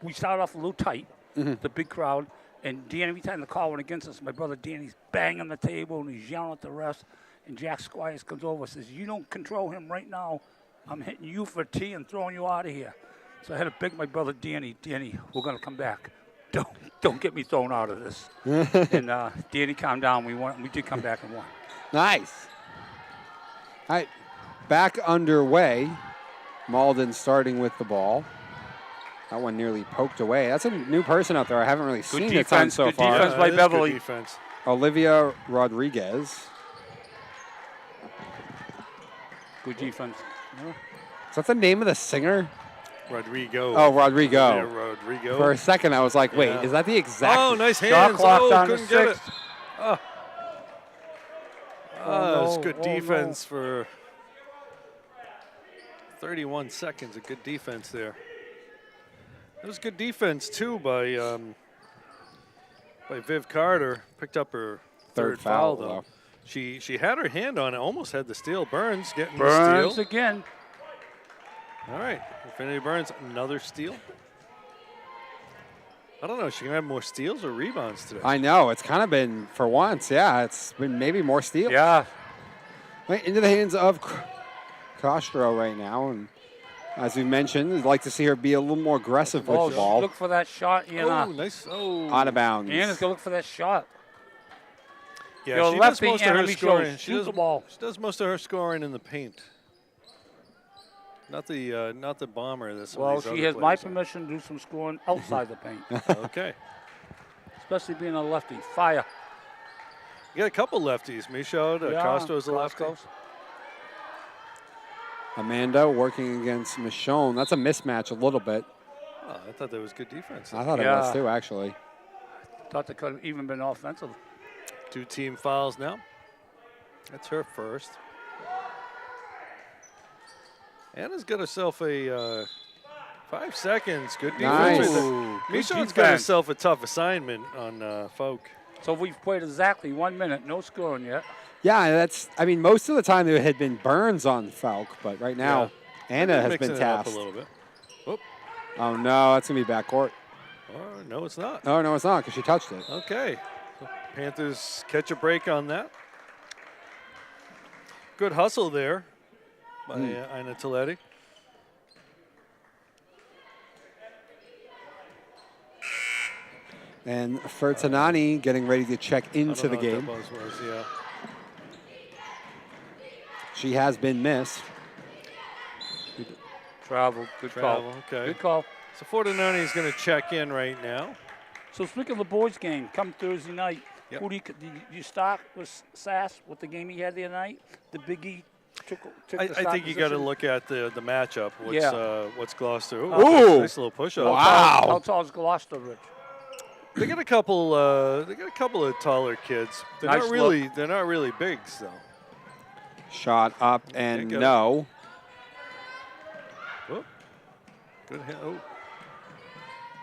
we started off a little tight, the big crowd. And Danny, every time the call went against us, my brother Danny's banging the table and he's yelling at the refs. And Jack Squires comes over and says, "You don't control him right now. I'm hitting you for a tee and throwing you out of here." So I had to beg my brother Danny, we're going to come back. Don't get me thrown out of this. And Danny calmed down. We did come back and won. Nice. All right, back underway. Malden starting with the ball. That one nearly poked away. That's a new person out there. I haven't really seen it on so far. Defense by Beverly. Good defense. Olivia Rodriguez. Good defense. Is that the name of the singer? Rodrigo. Oh, Rodrigo. Yeah, Rodrigo. For a second, I was like, wait, is that the exact? Oh, nice Shot hands. clock down to Couldn't get it. 6. It's no, good oh, defense for 31 seconds. A good defense there. That was good defense too by Viv Carter. Picked up her third foul though. She had her hand on it. Almost had the steal. Burns getting the Burns steal. again. All right, Infinity Burns, another steal. I don't know. Is she gonna have more steals or rebounds today? I know. It's kind of been, for once, yeah, it's been maybe more steals. Yeah. Right into the hands of Castro right now. And as we mentioned, we'd like to see her be a little more aggressive with the ball. Look for that shot, Anna. Oh, nice. Oh. Out of bounds. Anna's going to look for that shot. Yeah, You're she lefty, does most of Anna her Michaud. scoring. Shoot the ball. She does most of her scoring in the paint. Not the bomber. That's Well, she has my permission to do some scoring outside the paint. Okay. Especially being a lefty. Fire. You got a couple lefties. Michaud, Costro's a lefty. Amanda working against Michonne. That's a mismatch a little bit. Oh, I thought that was good defense. I thought it was too, actually. Thought they could have even been offensive. 2 team fouls now. That's her first. Anna's got herself a 5 seconds. Good defense. Nice. Michaud's got herself a tough assignment on Folk. So we've played exactly 1 minute. No scoring yet. Yeah, I mean, most of the time there had been Burns on Falk, but right now Anna has been tasked. A little bit. Whoop. Oh, no, that's going to be backcourt. Oh, no, it's not. Oh, no, it's not because she touched it. Okay. Panthers catch a break on that. Good hustle there by Ina Toletti. And Fertanani getting ready to check into the game. What that was, yeah. She has been missed. Travel. Good call. Okay. Good call. So Fortinani is going to check in right now. So speaking of the boys' game, come Thursday night, Yep. who do you start with Sass with the game he had the other night? The Big E took I the start think you got to position? look at the matchup. What's Gloucester? Ooh. Nice little push up. Wow. How tall is Gloucester, Rich? They got a couple. They got a couple of taller kids. They're Nice not really. They're not really big, though. Shot up and Okay, good. no. Oh, good hand. Oh,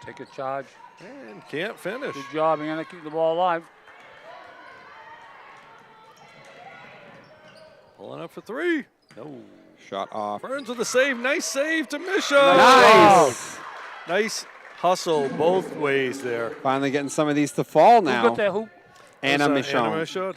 Take a charge. and can't finish. Good job, Anna. Keep the ball alive. Pulling up for 3. No. Shot off. Burns with a save. Nice save to Michaud. Nice. Nice hustle both ways there. Finally getting some of these to fall Who now. got that hoop? Anna Was, Anna Michonne. Michaud.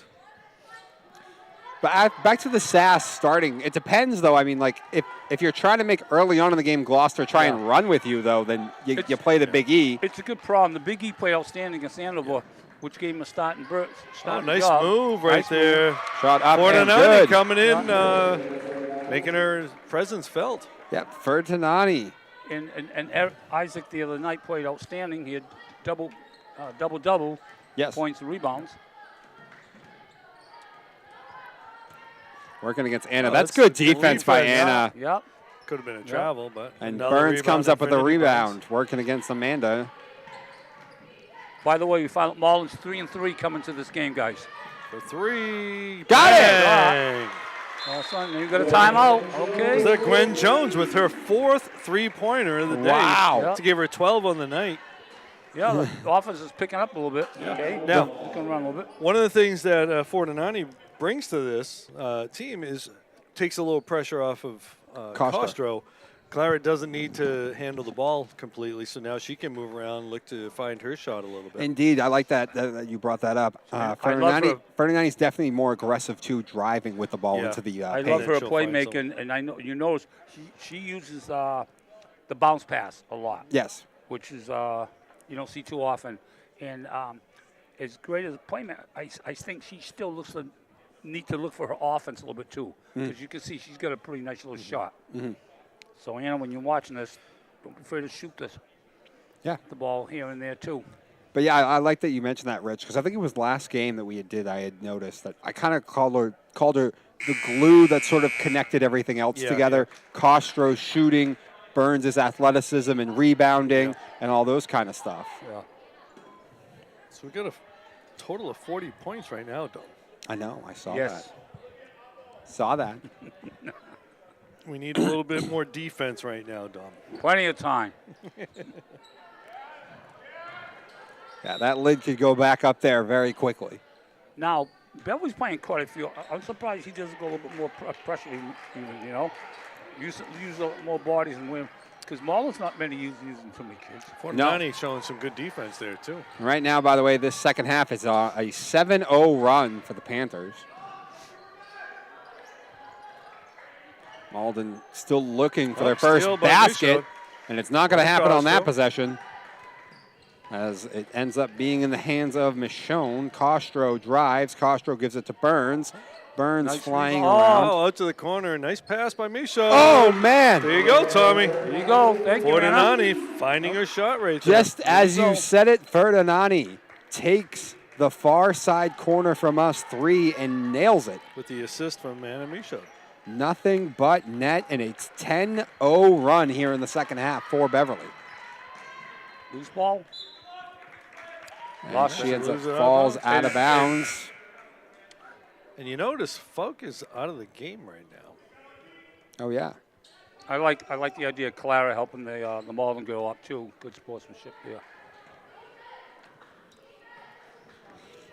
But back to the Sass starting. It depends, though. I mean, like, if you're trying to make early on in the game Gloucester try and run with you, though, then you play the Big E. It's a good problem. The Big E played outstanding against Andover, which gave him a starting Oh, nice job. move right Nice there. Shot up and Fortinani good. coming in, making her presence felt. Yep, Fertanani. And Isaac the other night played outstanding. He had double, Yes. points and rebounds. Working against Anna. Oh, That's that's good the defense by defense. Anna. Yep. Could have been a travel, but And another Burns rebound comes up with a Infinity rebound, working against Amanda. By the way, we found Malden's 3-3 coming to this game, guys. For 3. Got it! Bang. All of a sudden, you got a timeout. Okay. Is that Gwen Jones with her 4th three-pointer of the day? Wow. Yep. To give her 12 on the night. Yeah, the offense is picking up a little bit. Okay. Now, You can run a little bit. one of the things that Fortinani brings to this team is takes a little pressure off of Costro. Clara doesn't need to handle the ball completely, so now she can move around, look to find her shot a little bit. Indeed, I like that you brought that up. Ferdinandi's definitely more aggressive too, driving with the ball into the I paint. love her she'll playmaking, and I know you notice she uses the bounce pass a lot. Yes. Which is you don't see too often, and as great as a playmaker, I think she still need to look for her offense a little bit too, because you can see she's got a pretty nice little shot. So Anna, when you're watching this, don't be afraid to shoot the ball here and there too. But yeah, I like that you mentioned that, Rich, because I think it was last game that I had noticed that I kind of called her the glue that sort of connected everything else together. Costro shooting, Burns' athleticism and rebounding, and all those kind of stuff. Yeah. So we got a total of 40 points right now, Dom. I know, I saw Yes. that. Saw that. We need a little bit more defense right now, Dom. Plenty of time. Yeah, that lid could go back up there very quickly. Now, Beverly's playing quite a few. I'm surprised he doesn't go a little bit more pressure, even, you know. Use more bodies and win. Because Malden's not many using too many kids. Fortinani showing some good defense there, too. Right now, by the way, this second half is a 7-0 run for the Panthers. Malden still looking for their first basket, and it's not going to happen on that possession, as it ends up being in the hands of Michonne. Costro drives. Costro gives it to Burns. Burns flying around. Oh, out to the corner. Nice pass by Michonne. Oh, man. There you go, Tommy. There you go. Thank you, Fortinani finding her shot right there. Just as you said it, Ferdinandi takes the far side corner from us 3 and nails it. With the assist from Anna Michonne. Nothing but net, and it's 10-0 run here in the second half for Beverly. Loose ball. And she ends up falls out of bounds. And you notice Folk is out of the game right now. Oh, yeah. I like the idea of Clara helping the Malden girl up, too. Good sportsmanship there.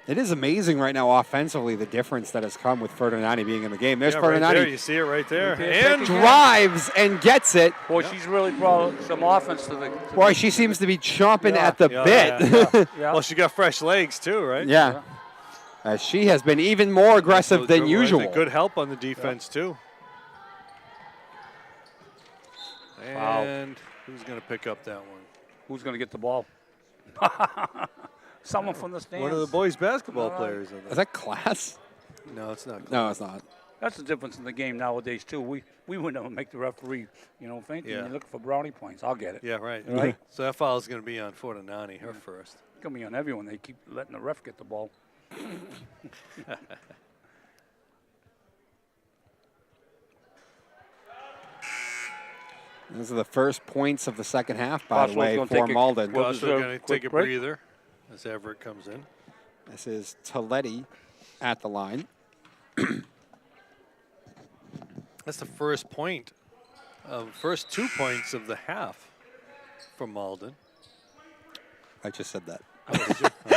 It is amazing right now offensively the difference that has come with Ferdinandi being in the game. There's Right Ferdinandi. there, you see it right there. And drives and gets it. Boy, she's really brought some offense to the... Boy, she seems to be chomping at the bit. Yeah. Well, she got fresh legs too, right? Yeah. She has been even more aggressive than usual. Good help on the defense too. And who's going to pick up that one? Who's going to get the ball? Someone from the stands. One of the boys basketball players. Is that Class? No, it's not. No, it's not. That's the difference in the game nowadays, too. We would never make the referee, you know, think you're looking for brownie points. I'll get it. Yeah, right. Right? So that foul is going to be on Fortinani, her first. It's going to be on everyone. They keep letting the ref get the ball. These are the first points of the second half, by the way, gonna for take Malden. Also going to take a break. breather as Everett comes in. This is Toletti at the line. That's the first point, first 2 points of the half for Malden. I just said that. I'm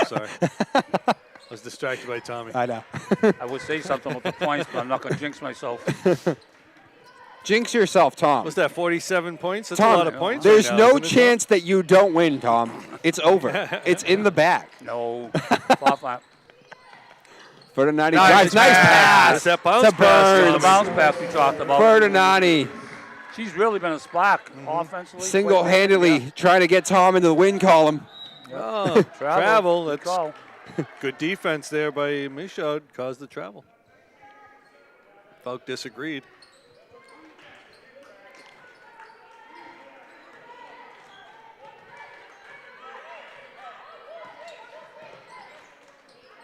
sorry. I was distracted by Tommy. I know. I would say something with the points, but I'm not going to jinx myself. Jinx yourself, Tom. What's that, 47 points? That's Tom, a lot of points. there's right now, no isn't it? chance that you don't win, Tom. It's over. It's in the bag. No. Flop. Ferdinandi drives. Nice pass That bounce to pass. The Burns. bounce pass we talked about. Ferdinandi She's really been a spark offensively. single-handedly trying to get Tom into the win column. Oh, travel. Good That's call. good defense there by Michaud. Caused the travel. Falk disagreed.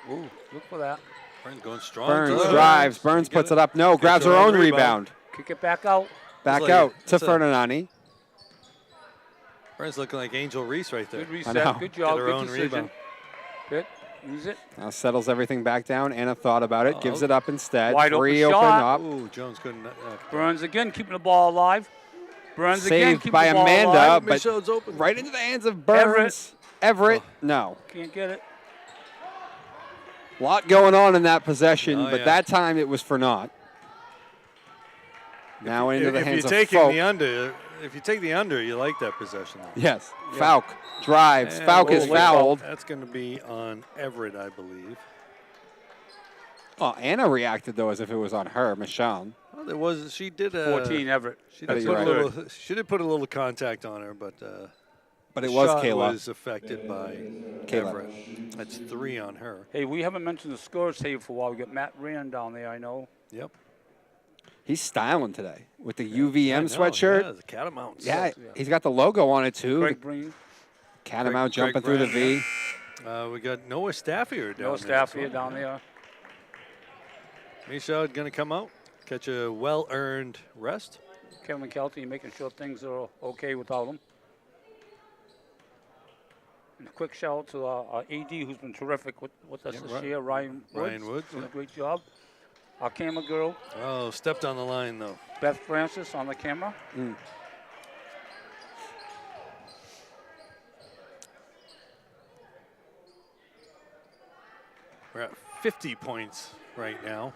Ooh, look for that. Burns going strong. Burns drives. Burns puts it up. No, grabs her own rebound. Kick it back out. Back out to Ferdinandi. Burns looking like Angel Reese right there. Good reset. Good job. Her Good own decision. rebound. Good. Use it. Now settles everything back down. Anna thought about it. Gives it up instead. Wide Free open open shot. up. Ooh, Jones couldn't. Burns again, keeping the ball alive. Burns again, Saved keeping by the ball Amanda, alive. but Michelle's open. right into the hands of Burns. Everett, no. Can't get it. A lot going on in that possession, Oh, but yeah. that time it was for naught. Now into the hands of If you take the under, you like that possession. Yes. Falk drives. Falk is fouled. That's going to be on Everett, I believe. Oh, Anna reacted, though, as if it was on her, Michonne. Well, there was. She did 14 Everett. She That did, is put a right. little, she did put a little contact on her, but But it was shot Kayla. was affected by Kayla. Everett. That's 3 on her. Hey, we haven't mentioned the scores table for a while. We got Matt Rand down there, I know. Yep. He's styling today with the I UVM know, sweatshirt. Yeah, the Catamounts. Yeah, he's got the logo on it, too. Greg Breen. Catamount Greg jumping through the Brand, V. We got Noah Staffier down No there. staff as here well. down there. Michaud going to come out, catch a well-earned rest. Kevin Kelty making sure things are okay without him. And a quick shout out to our AD, who's been terrific with us this year, Ryan Woods. Doing a great job. Our camera girl, Oh, stepped on the line, though. Beth Francis, on the camera. We're at 50 points right now.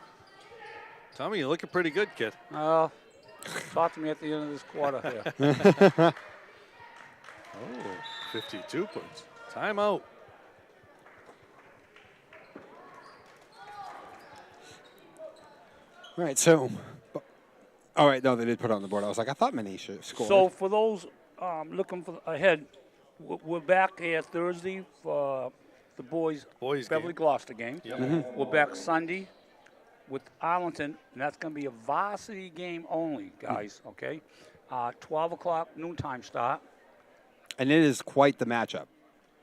Tommy, you're looking pretty good, kid. Talk to me at the end of this quarter here. Oh, 52 points. Timeout. All right, so. All right, no, they did put it on the board. I was like, I thought Manisha scored. So for those looking for ahead, we're back here Thursday for the boys Beverly game. Gloucester game. Yep. We're back Sunday with Arlington, and that's going to be a varsity game only, guys, okay? 12 o'clock noontime start. And it is quite the matchup.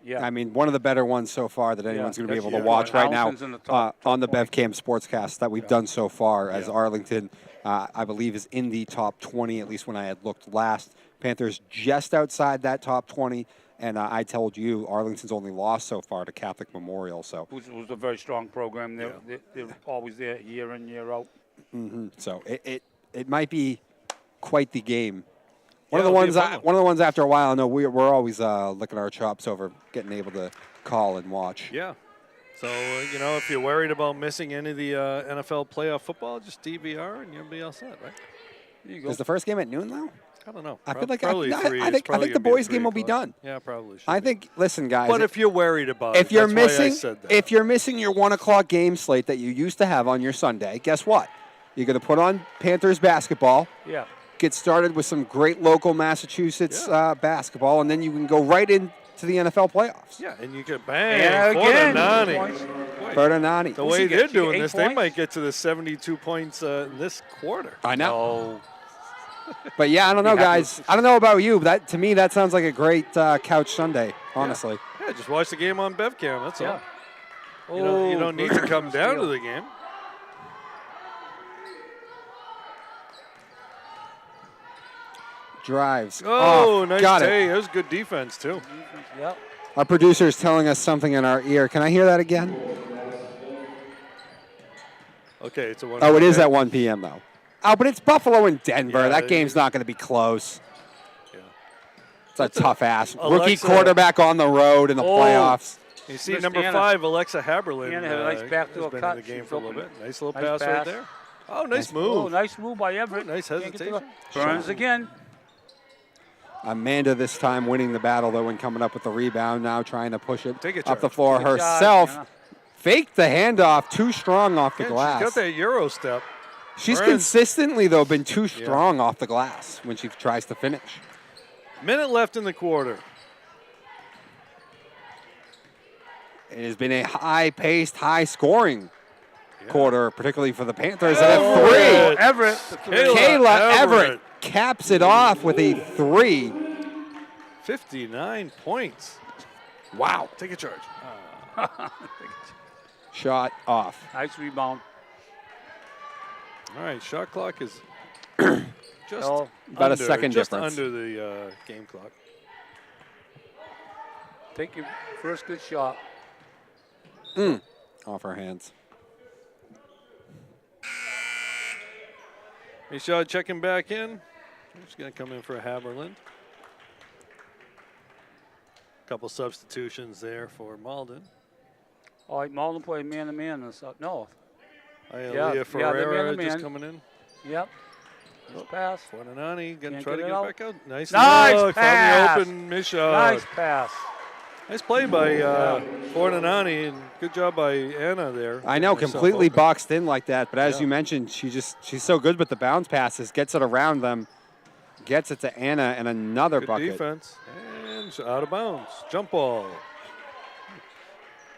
Yeah. I mean, one of the better ones so far that anyone's going to be able to Yeah. watch right now Arlington's in the top on the 20. BevCam Sportscast that we've done so far, as Arlington, I believe, is in the top 20, at least when I had looked last. Panthers just outside that top 20, and I told you Arlington's only lost so far to Catholic Memorial. So, Who's a very strong program. They're always there year in, year out. so it might be quite the game. One Yeah, of the it'll be ones a fun one of the ones after a while. I know we're always licking our chops over getting able to call and watch. Yeah. So, if you're worried about missing any of the NFL playoff football, just DVR and you'll be all set, right? There you go. Is the first game at noon though? I don't know. I feel like Probably I 3. think It's the probably boys' gonna game will be be 3 o'clock. done. Yeah, probably should I be. think. Listen, guys. But if you're worried about if it, you're that's why I missing, said that. if you're missing your 1 o'clock game slate that you used to have on your Sunday, guess what? You're going to put on Panthers basketball. Yeah. Get started with some great local Massachusetts basketball, and then you can go right into the NFL playoffs. Yeah, and you could bang Yeah, again. Fortinani. Ferdinandi. The way he get? they're She doing get 8 this, they points? might get to the 72 points this quarter. I know. Oh, But yeah, I don't know, You have guys. I don't know about you, but that to me that sounds like a great couch Sunday. Honestly, Yeah, just watch the game on BevCam. That's yeah. all. You don't need to come down to the game. drives. Oh, off. nice Got take. it. That was good defense, too. Yep. Our producer is telling us something in our ear. Can I hear that again? Okay, it's a 1. Oh, it is at 1 p.m. though. Oh, but it's Buffalo and Denver. Yeah, That game's not going to be close. Yeah. It's a tough ass. Rookie Alexa- quarterback on the road in the playoffs. You see Missed number Anna. 5, Alexa Haberlin. Anna had a nice backdoor has been cut. in the game She's for a little open. bit. Nice little Nice pass right pass. there. Oh, nice Oh, move. nice move by Everett. Nice Can't get to the- hesitation. Burns again. Amanda this time winning the battle, though, and coming up with the rebound. Now trying to push it Take a up the charge. floor Take a shot, herself. yeah. Faked the handoff. Too strong off the Yeah, glass. she's got that Euro step. She's Burns. consistently, though, been too strong off the glass when she tries to finish. Minute left in the quarter. It has been a high-paced, high-scoring quarter, particularly for the Panthers that have Oh, three. Everett. Kayla Everett caps it off with a 3. 59 points. Wow. Take a charge. shot off. Nice rebound. All right, shot clock is just About a second just difference. under the game clock. Take your first good shot. Off our hands. Michaud checking back in. He's going to come in for Haberland. Couple substitutions there for Malden. All right, Malden played man-to-man. No. Leah Ferreira man-to-man. just coming in. Yep. Nice pass. Fortinani going to Can't try to get get it out. back out. Nice Nice pass. Found the open Michaud. Nice pass. Nice play by Fortinani, and good job by Anna there. I know, Herself completely open. boxed in like that. But as Yeah. you mentioned, she's so good with the bounce passes. Gets it around them, gets it to Anna, and another Good bucket. defense. And out of bounds. Jump ball.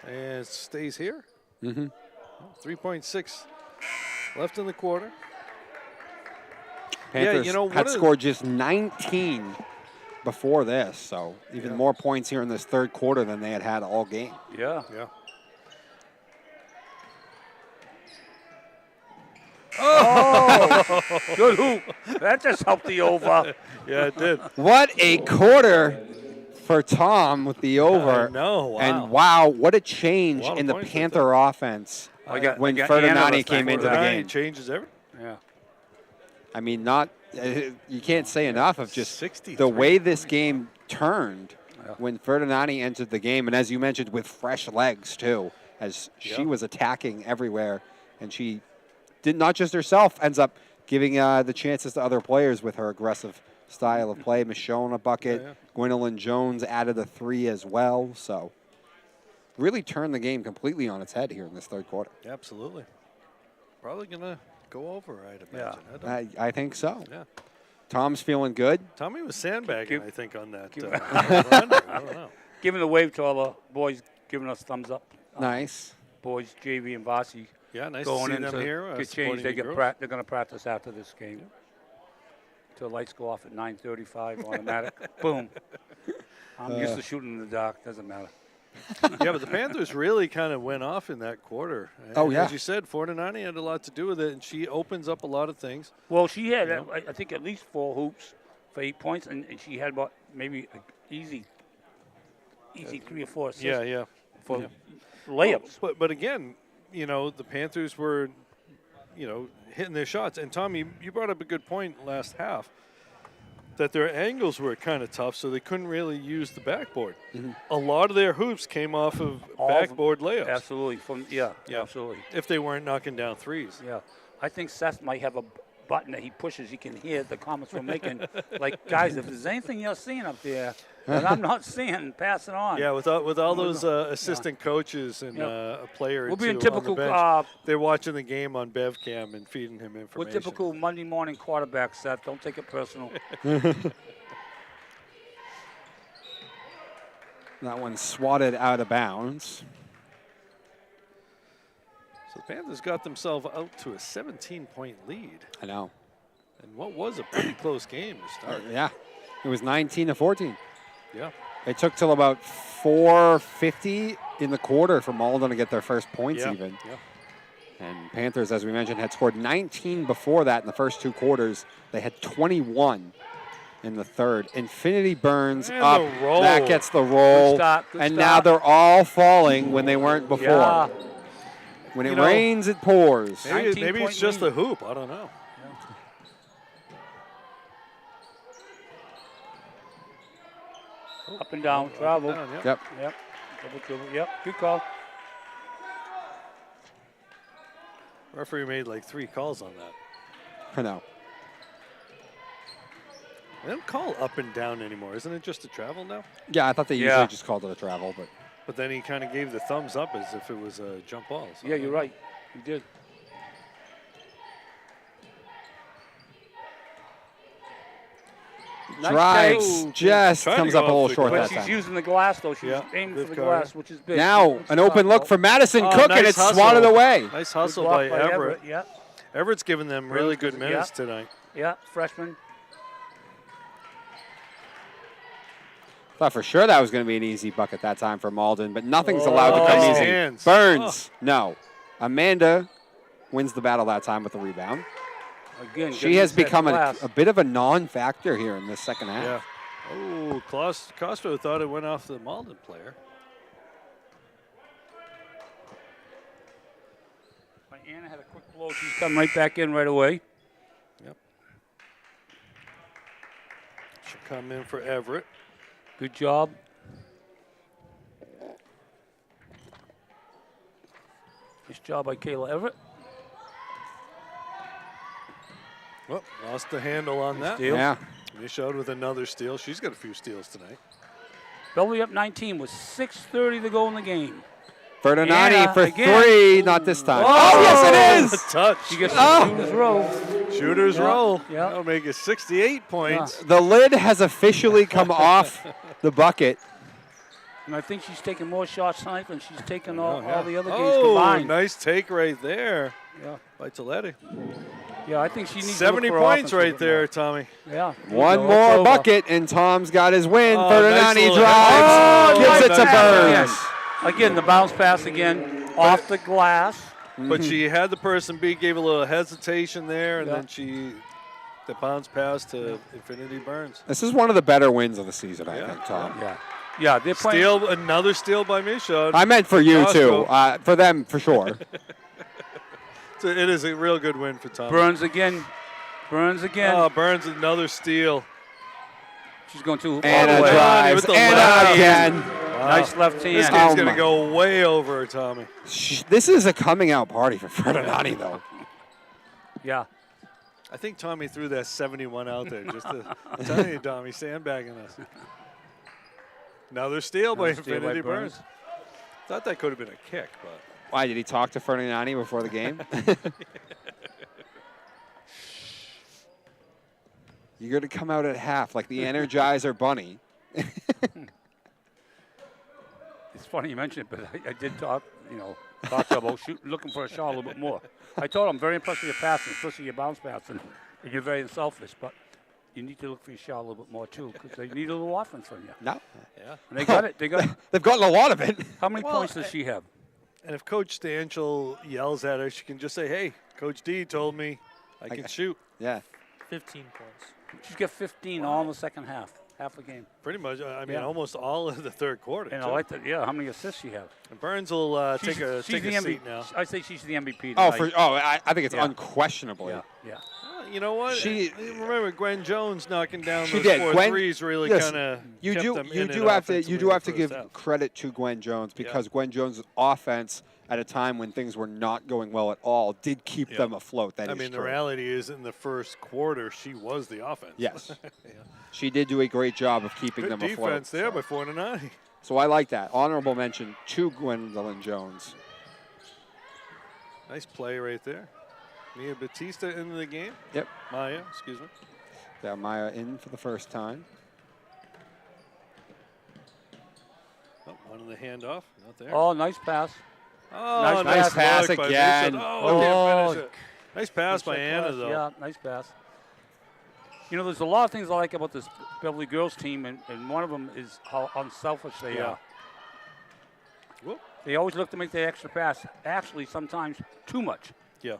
And it stays here. 3.6 left in the quarter. Panthers you know, had scored just 19 before this, so even more points here in this third quarter than they had all game. Yeah. Yeah. Oh, good hoop. That just helped the over. Yeah, it did. What a quarter for Tom with the over. I know, wow. And wow, what a change A lot of in the points Panther offense when Ferdinandi came into the game. Changes everything. Yeah. I mean, you can't say enough of just 63 the way this game turned when Ferdinandi entered the game. And as you mentioned, with fresh legs, too, as she was attacking everywhere. And she did not just herself, ends up giving the chances to other players with her aggressive style of play. Michonne a bucket. Gwendolyn Jones added a 3 as well. So really turned the game completely on its head here in this third quarter. Absolutely. Probably going to go over, I'd imagine. I think so. Yeah. Tom's feeling good. Tommy was sandbagging, I think, on that. I don't know. Giving a wave to all the boys, giving us thumbs up. Nice. Boys, JV and Varsity. Yeah, nice going to see in them to here. Get changed. They're going to practice after this game. Till lights go off at 9:35 automatic. Boom. I'm used to shooting in the dark. Doesn't matter. Yeah, but the Panthers really kind of went off in that quarter. Oh, yeah. As you said, Fortinani had a lot to do with it, and she opens up a lot of things. Well, she had, I think, at least 4 hoops for 8 points, and she had about maybe easy 3 or 4 assists. Yeah. For layups. But again, you know, the Panthers were, hitting their shots. And Tommy, you brought up a good point last half, that their angles were kind of tough, so they couldn't really use the backboard. A lot of their hoops came off of backboard layups. Absolutely. Absolutely. If they weren't knocking down threes. Yeah. I think Seth might have a button that he pushes. He can hear the comments we're making. Like, guys, if there's anything you're seeing up there that I'm not seeing, pass it on. Yeah, with all those assistant coaches and a player or we'll two be in typical, on the bench, they're watching the game on BevCam and feeding him information. We're typical Monday morning quarterback, Seth. Don't take it personal. That one swatted out of bounds. So the Panthers got themselves out to a 17-point lead. I know. And what was a pretty close game to start. Yeah. It was 19-14. Yeah. It took till about 4:50 in the quarter for Malden to get their first points even. Yeah. And Panthers, as we mentioned, had scored 19 before that in the first 2 quarters. They had 21 in the third. Infinity Burns And up. the roll. That gets the roll. Good stop, good and stop. now they're all falling when they weren't before. Yeah. When it rains, it pours. Maybe it's just the hoop. I don't know. Up and down, travel. Yep. Yep. Double. Yep. Good call. Referee made like 3 calls on that. I know. They don't call up and down anymore. Isn't it just a travel now? Yeah, I thought they usually just called it a travel, but. But then he kind of gave the thumbs up as if it was a jump ball. So Yeah, you're right. You did. Drives, just Trying to comes go up a off little the short But that she's time. using the glass, though. She's aiming for the glass, which is big. Now, Good an open stop, look though. for Madison Oh, Cook, nice and it's hustle. swatted away. Nice Good hustle block by Everett. Yeah. Everett's giving them really good minutes tonight. Yeah, freshman. Thought for sure that was going to be an easy bucket that time for Malden, but nothing's allowed to come nice easy. hands. Burns, no. Amanda wins the battle that time with the rebound. Again, She has become a a bit of a non-factor here in this second half. Yeah. Oh, Castro thought it went off the Malden player. Anna had a quick blow. She's come right back in right away. Yep. She'll come in for Everett. Good job. Nice job by Kayla Everett. Well, lost the handle on that. Steal. Yeah. Michaud with another steal. She's got a few steals tonight. Beverly up 19 with 6:30 to go in the game. Ferdinandi Anna for again. 3, not this time. Whoa. Oh, yes, it is. A touch. She gets the shooter's row. Shooter's Yeah, roll. yeah. That'll make it 68 points. The lid has officially come off the bucket. And I think she's taking more shots tonight than she's taken all the other games Oh, combined. nice take right there Yeah. by Toletti. Yeah, I think she needs 70 to look for points offense a right little there, more. Tommy. Yeah. One It's more over. bucket, and Tom's got his win. Oh, Ferdinandi nice little- drives, Oh, gives it to nice Burns. Again, the bounce pass again off the glass. But she had the person beat, gave a little hesitation there, and Yeah. then the bounce pass to Infinity Burns. This is one of the better wins of the season, I Yeah. think, Tom. Yeah. Yeah, they're playing. Another steal by Michaud. I meant for you, too. Costco. For them, for sure. So it is a real good win for Tommy. Burns again. Burns again. Oh, Burns another steal. She's going to Anna all the way. drives. With the Anna left again. Wow. Nice left This hand. game's Oh going my- to go way over, Tommy. This is a coming out party for Ferdinandi, though. Yeah. I think Tommy threw that 71 out there just to tell you, Tommy, sandbagging us. Another steal by Another steal by Infinity Burns. Burns. Thought that could have been a kick, but Why, did he talk to Ferdinandi before the game? You're going to come out at half like the Energizer Bunny. It's funny you mention it, but I did talk about looking for a shot a little bit more. I told him I'm very impressed with your passing, especially your bounce passing. And you're very unselfish, but you need to look for your shot a little bit more too, because they need a little offense from you. No. yeah. And they got it. They got it. They've gotten a lot of it. How many points does she have? And if Coach Stanchel yells at her, she can just say, hey, Coach D told me I can shoot. Yeah. 15 points. She's got 15 all in the second half the game. Pretty much, I mean, Yeah. almost all of the third quarter. And too. I like that. Yeah, how many assists she have? And Burns will She's take a seat now. I say she's the MVP. Oh, tonight. I think it's Yeah. unquestionably. Yeah. You know what? She- remember Gwen Jones knocking down She those did. 4 Gwen- threes really yes, kind of You kept do them you in do it have to offensively you do in have the to give first half. credit to Gwen Jones because Gwen Jones' offense at a time when things were not going well at all did keep them afloat. That I is mean, the true. reality is in the first quarter, she was the offense. Yes. She did do a great job of keeping Good them afloat. defense there by 4-9. So I like that. Honorable mention to Gwendolyn Jones. Nice play right there. Mia Batista into the game. Yep. Maya, excuse me. Yeah, Maya in for the first time. Oh, one in the handoff. Not there. Oh, nice pass. Oh, nice pass look by again. Lisa. Oh, Oh. can't finish it. Nice pass Good by check Anna, pass. though. Yeah, nice pass. There's a lot of things I like about this Beverly girls team, and one of them is how unselfish they Yeah. are. Whoop. They always look to make the extra pass. Actually, sometimes too much. Yeah.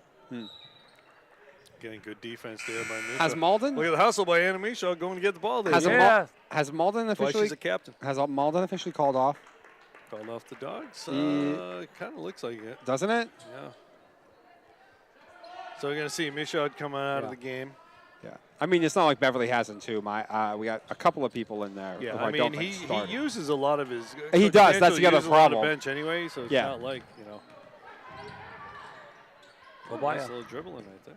Getting good defense there by Misha. Has Malden Look at the hustle by Anna Misha going to get the ball there. has, Yeah. has Malden That's why officially she's a captain. has Malden officially called off? Called off the dogs. Yeah. Kind of looks like it. Doesn't it? Yeah. So we're going to see Michaud coming out of Yeah. the game. Yeah. I mean, it's not like Beverly hasn't too. We got a couple of people in there. Yeah, who I don't mean, think he started. uses a lot of his. He Coach does, that's D'Angelo the other uses a lot of problem. bench anyway, so it's Yeah. not like, Go by nice her. little dribbling right there.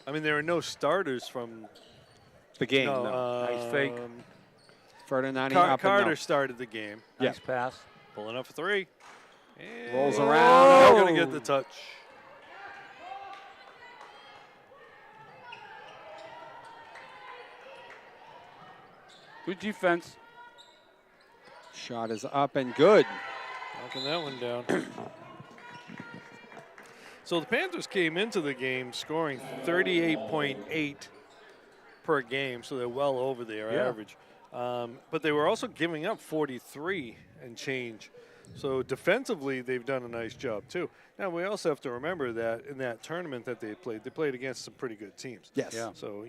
I mean, there are no starters from. the game. No, No. Nice fake. Ferdinandi up and Carter no. started the game, Yeah. Nice pass. pulling up for 3. And Rolls not around. going to get the touch. Good defense. Shot is up and good. Knocking that one down. So the Panthers came into the game scoring 38.8 per game, so they're well over their Yeah. average. But they were also giving up 43 and change. So defensively, they've done a nice job too. Now we also have to remember that in that tournament that they played against some pretty good teams. Yes. Yeah. So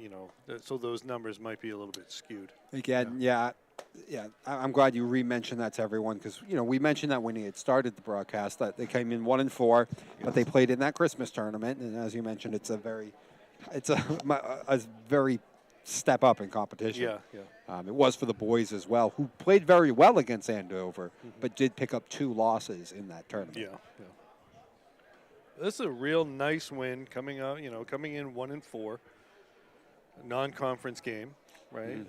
so those numbers might be a little bit skewed. Again, yeah. I'm glad you re-mentioned that to everyone because we mentioned that when he had started the broadcast that they came in 1-4, but they played in that Christmas tournament, and as you mentioned, it's a very step up in competition. Yeah. It was for the boys as well, who played very well against Andover, but did pick up 2 losses in that tournament. Yeah. This is a real nice win coming out. Coming in 1-4, non-conference game, right?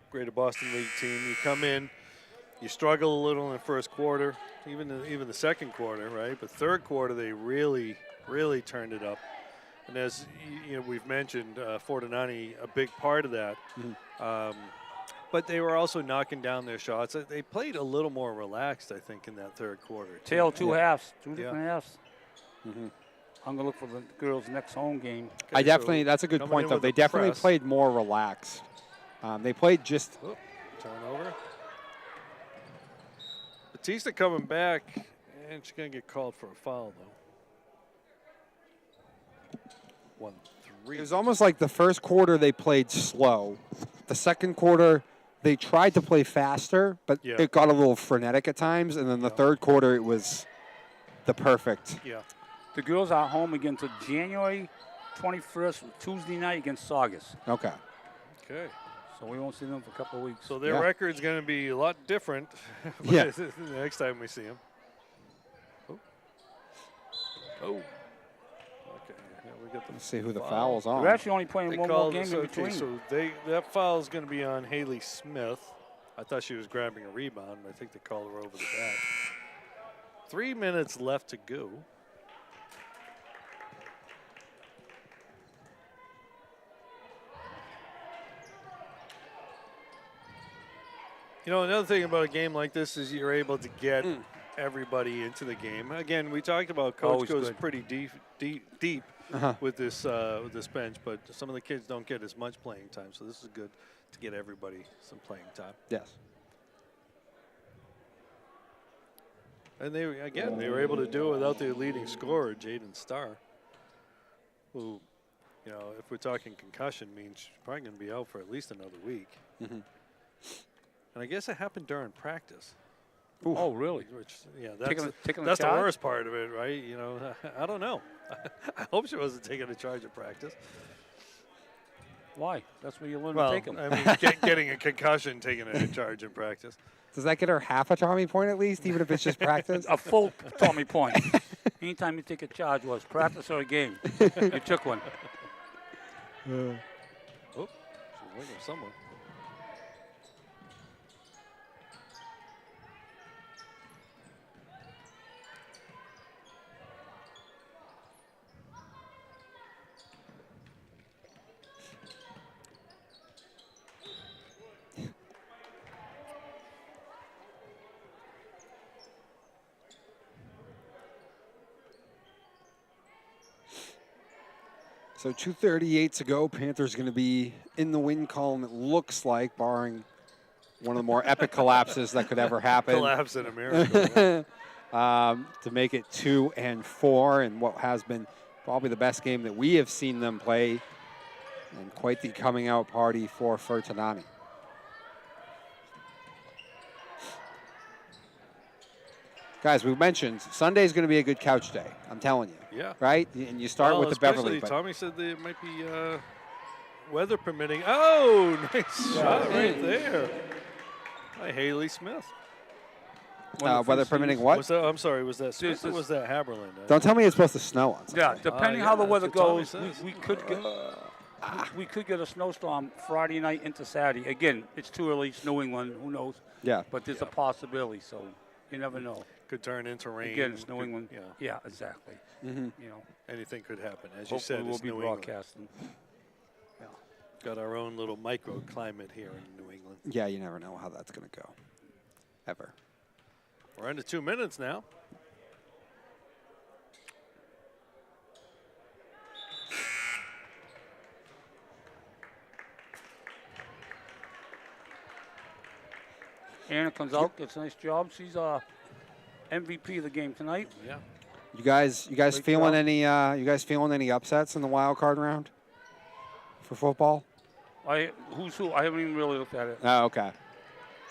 Greater Boston League team. You come in, you struggle a little in the first quarter, even the second quarter, right? But third quarter they really turned it up. And as we've mentioned, Fortinani, a big part of that. But they were also knocking down their shots. They played a little more relaxed, I think, in that third quarter. Tail 2 halves, 2 different halves. I'm going to look for the girls' next home game. Okay, that's a good point, though. They definitely played more relaxed. They played just... Turnover. Batista coming back, and she's going to get called for a foul, though. 1-3. It was almost like the first quarter they played slow. The second quarter they tried to play faster, but it got a little frenetic at times. And then the third quarter it was the perfect. Yeah. The girls are home again to January 21st, Tuesday night against Saugus. Okay. So we won't see them for a couple of weeks. So their record's going to be a lot different the next time we see them. Oh. Let's see who the foul's on. We're actually only playing one more game in between. So that foul is going to be on Haley Smith. I thought she was grabbing a rebound, but I think they called her over the back. 3 minutes left to go. Another thing about a game like this is you're able to get everybody into the game. Again, we talked about Coach goes pretty deep with this bench, but some of the kids don't get as much playing time, so this is good to get everybody some playing time. Yes. And they were able to do it without their leading scorer, Jaden Starr, who, if we're talking concussion, means she's probably going to be out for at least another week. And I guess it happened during practice. Oof. Oh, really? Which, that's the worst part of it, right? I don't know. I hope she wasn't taking a charge at practice. Why? That's where you learn to take them. I mean, getting a concussion, taking a charge in practice. Does that get her half a Tommy point at least, even if it's just practice? A full Tommy point. Anytime you take a charge, was practice or a game. You took one. She's looking at someone. So 2:38 to go. Panthers going to be in the win column, it looks like, barring one of the more epic collapses that could ever happen. Collapse in America. To make it 2-4 in what has been probably the best game that we have seen them play, and quite the coming out party for Fortinani. Guys, we mentioned Sunday's going to be a good couch day. I'm telling you. Yeah. Right? And you start with the Beverly. Tommy said there might be weather permitting. Oh, nice shot right there by Haley Smith. Weather permitting what? Was that, I'm sorry, was that Smith or was that Haberlin? Don't tell me it's supposed to snow on Sunday. Yeah, depending how the weather goes, Tommy we could get a snowstorm Friday night into Saturday. Again, it's too early. It's New England. Who knows? Yeah. But there's a possibility, so you never know. Could turn into rain. Again, it's New England. Yeah, exactly. Anything could happen. As you said, we'll it's be New broadcasting. Yeah. Got our own little microclimate here in New England. Yeah, you never know how that's going to go. Ever. We're into 2 minutes now. Anna comes out, gets a nice job. She's MVP of the game tonight. Yeah. You guys Great feeling job. any? You guys feeling any upsets in the wild card round for football? Who's who? I haven't even really looked at it. Oh, okay.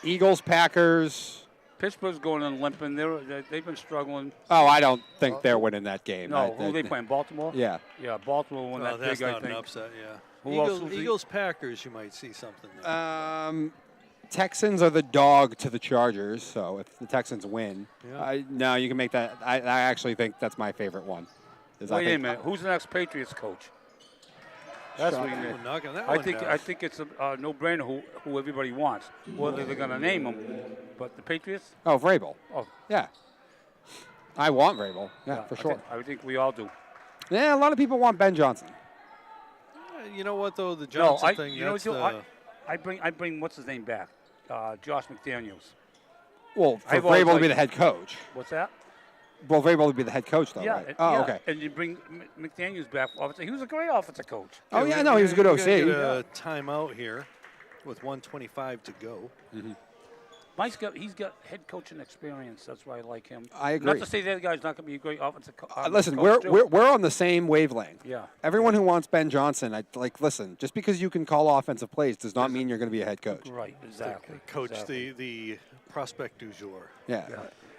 Eagles, Packers. Pittsburgh's going in limping. They've been struggling. Oh, I don't think they're winning that game. No, who are they playing? Baltimore? Yeah. Yeah, Baltimore won that that's big, I not an think. upset, yeah. Who else was he- Eagles, Packers, you might see something there. Texans are the dog to the Chargers, so if the Texans win, Yeah. no, you can make that. I actually think that's my favorite one. Wait a minute. Who's the next Patriots coach? That's what you Ooh, mean. knocking that I one think down. I think it's a no-brainer who everybody wants, whether they're going to name them. But the Patriots? Oh, Vrabel. Oh, Yeah. I want Vrabel. Yeah, for sure. I think we all do. Yeah, a lot of people want Ben Johnson. You know what, though? The Johnson thing, you know that's what, the... I bring what's his name back? Josh McDaniels. Well, for I've always Vrabel to be liked- the head coach. What's that? Well, Vrabel would be the head coach, though, Yeah. right? Oh, yeah. okay. And you bring McDaniels back. He was a great offensive coach. Oh, yeah, no, he was a good We're gonna OC. get a timeout here with 1:25 to go. Mike's he's got head coaching experience. That's why I like him. I agree. Not to say the other guy's not going to be a great offensive coach. Listen, we're on the same wavelength. Yeah. Everyone who wants Ben Johnson, listen, just because you can call offensive plays does not mean you're going to be a head coach. Right, exactly. Coach exactly. the prospect du jour. Yeah. Yeah.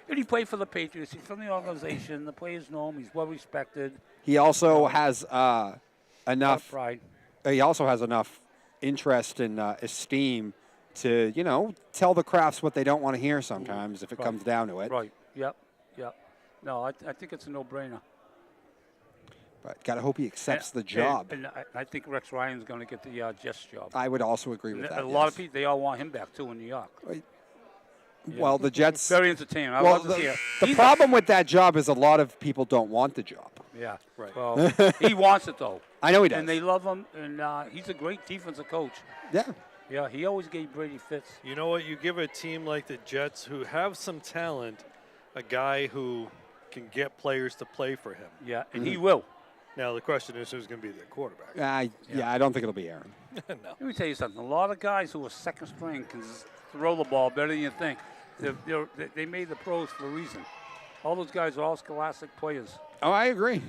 And he played for the Patriots. He's from the organization. The players know him. He's well respected. He also has Lot of enough. pride. He also has enough interest and esteem to, tell the crafts what they don't want to hear sometimes if it comes down to it. Right. Yep. Yep. No, I think it's a no-brainer. But got to hope he accepts the job. And I think Rex Ryan's going to get the Jets job. I would also agree with that. A lot of people, they all want him back, too, in New York. Well, the Jets. Very entertaining. I Well, love to see it. the problem with that job is a lot of people don't want the job. Yeah. Right. Well, he wants it, though. I know he does. And they love him, and he's a great defensive coach. Yeah. Yeah, he always gave Brady fits. You know what? You give a team like the Jets, who have some talent, a guy who can get players to play for him. Yeah, and he will. Now, the question is who's going to be their quarterback? Yeah, I don't think it'll be Aaron. No. Let me tell you something. A lot of guys who are second string can throw the ball better than you think. They made the pros for a reason. All those guys are all scholastic players. Oh, I agree.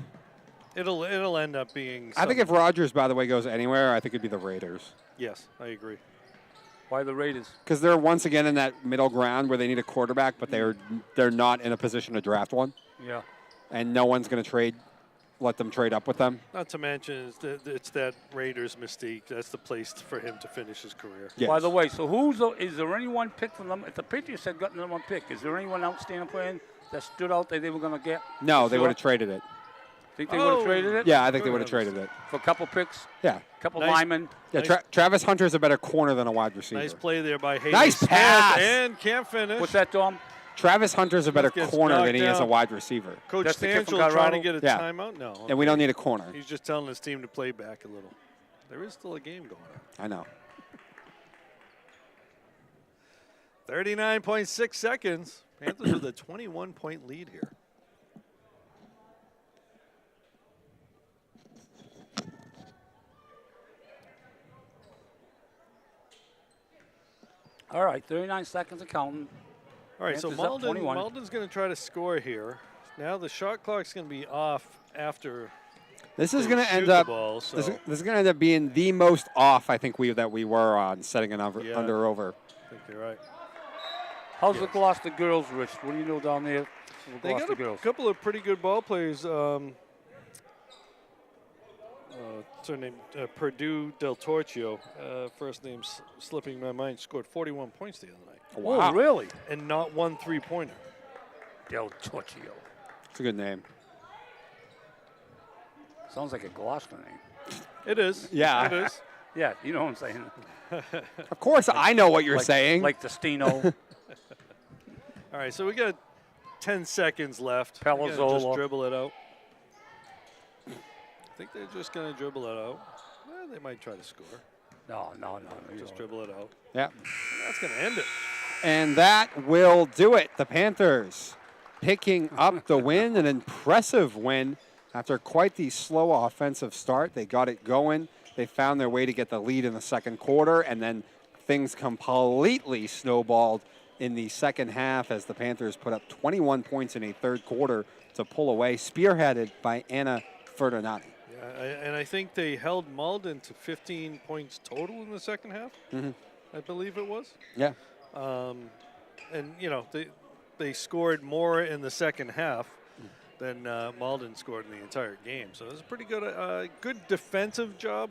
It'll end up being. I think if Rodgers, by the way, goes anywhere, I think it'd be the Raiders. Yes, I agree. Why the Raiders? Because they're once again in that middle ground where they need a quarterback, but they're not in a position to draft one, Yeah. and no one's going to let them trade up with them. Not to mention, it's that Raiders mystique. That's the place for him to finish his career. Yes. By the way, so is there anyone picked from them? If the Patriots had gotten number one pick, is there anyone outstanding playing that stood out that they were going to get? No, they Sure. would have traded it. Think they would have traded it? Yeah, I think they would have traded it. For a couple picks, Yeah. a couple Nice. linemen. Yeah, Nice. Travis Hunter's a better corner than a wide receiver. Nice play there by Hayden Nice Smith, pass. and can't finish. What's that, Dom? Travis Hunter's a better Gets corner knocked than he is a down. wide receiver. Coach That's the kid from Stangel trying to Colorado? get a Yeah. timeout? No. And we don't need a corner. He's just telling his team to play back a little. There is still a game going on. I know. 39.6 seconds. Panthers with a 21-point lead here. All right, 39 seconds of counting. All right, so Panthers up 21. Malden's going to try to score here. Now the shot clock's going to be off after This is they going to shoot end the up. ball, This so is going to end up being the most off I think that we were on setting an Yeah. under over. I think you're right. How's the Gloucester girls, Rich? What do you know down there? For the They got Gloucester a girls. couple of pretty good ball players. What's her name? Purdue Del Torchio. First name's slipping my mind. Scored 41 points the other night. Oh, really? And not one three-pointer. Del Torchio. It's a good name. Sounds like a Gloucester name. It is. Yeah. It is. Yeah, you know what I'm saying. Of course, I know what you're saying. Like Destino. All right, so we got 10 seconds left. We're gonna Palazzolo. just dribble it out. I think they're just going to dribble it out. Well, they might try to score. No. Just dribble it out. Yeah. And that's going to end it. And that will do it. The Panthers picking up the win, an impressive win. After quite the slow offensive start, they got it going. They found their way to get the lead in the second quarter, and then things completely snowballed in the second half as the Panthers put up 21 points in a third quarter to pull away, spearheaded by Anna Ferdinandi. Yeah, and I think they held Malden to 15 points total in the second half. I believe it was. Yeah. And you know they scored more in the second half than Malden scored in the entire game. So it was a pretty good, good defensive job.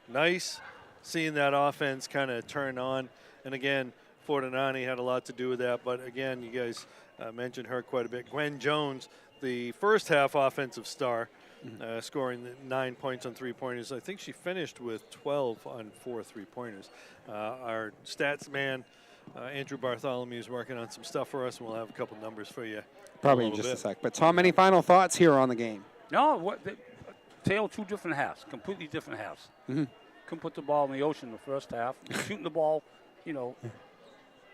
Nice seeing that offense kind of turn on. And again, Fortinani had a lot to do with that. But again, you guys mentioned her quite a bit. Gwen Jones, the first half offensive star, scoring 9 points on three-pointers. I think she finished with 12 on 4 three-pointers. Our stats man, Andrew Bartholomew, is working on some stuff for us, and we'll have a couple numbers for you. Probably in just a sec. But Tom, any final thoughts here on the game? No, Tail 2 different halves, completely different halves. Couldn't put the ball in the ocean the first half. Shooting the ball, you know,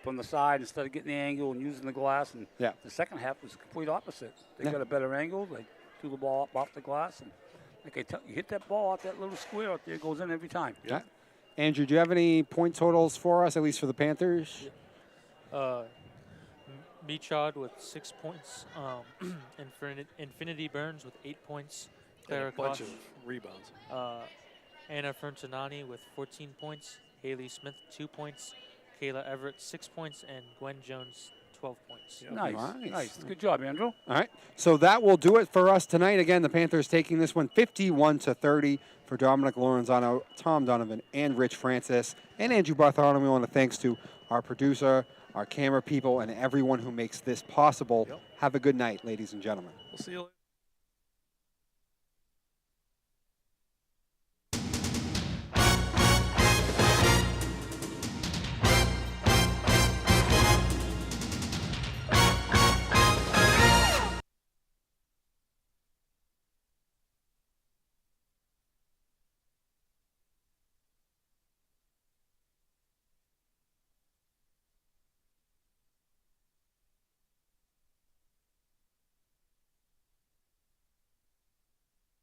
from the side instead of getting the angle and using the glass. And the second half was the complete opposite. They got a better angle. They threw the ball up off the glass. And like you hit that ball out that little square out there, it goes in every time. Yeah. Andrew, do you have any point totals for us, at least for the Panthers? Michard with 6 points. Infinity Burns with 8 points. And a bunch of rebounds. Anna Ferdinandi with 14 points. Haley Smith, 2 points. Kayla Everett, 6 points. And Gwen Jones, 12 points. Nice. Good job, Andrew. All right. So that will do it for us tonight. Again, the Panthers taking this one 51-30 for Dominic Lorenzano, Tom Donovan, and Rich Francis. And Andrew Bartholomew. We want to thanks to our producer, our camera people, and everyone who makes this possible. Have a good night, ladies and gentlemen. We'll see you later.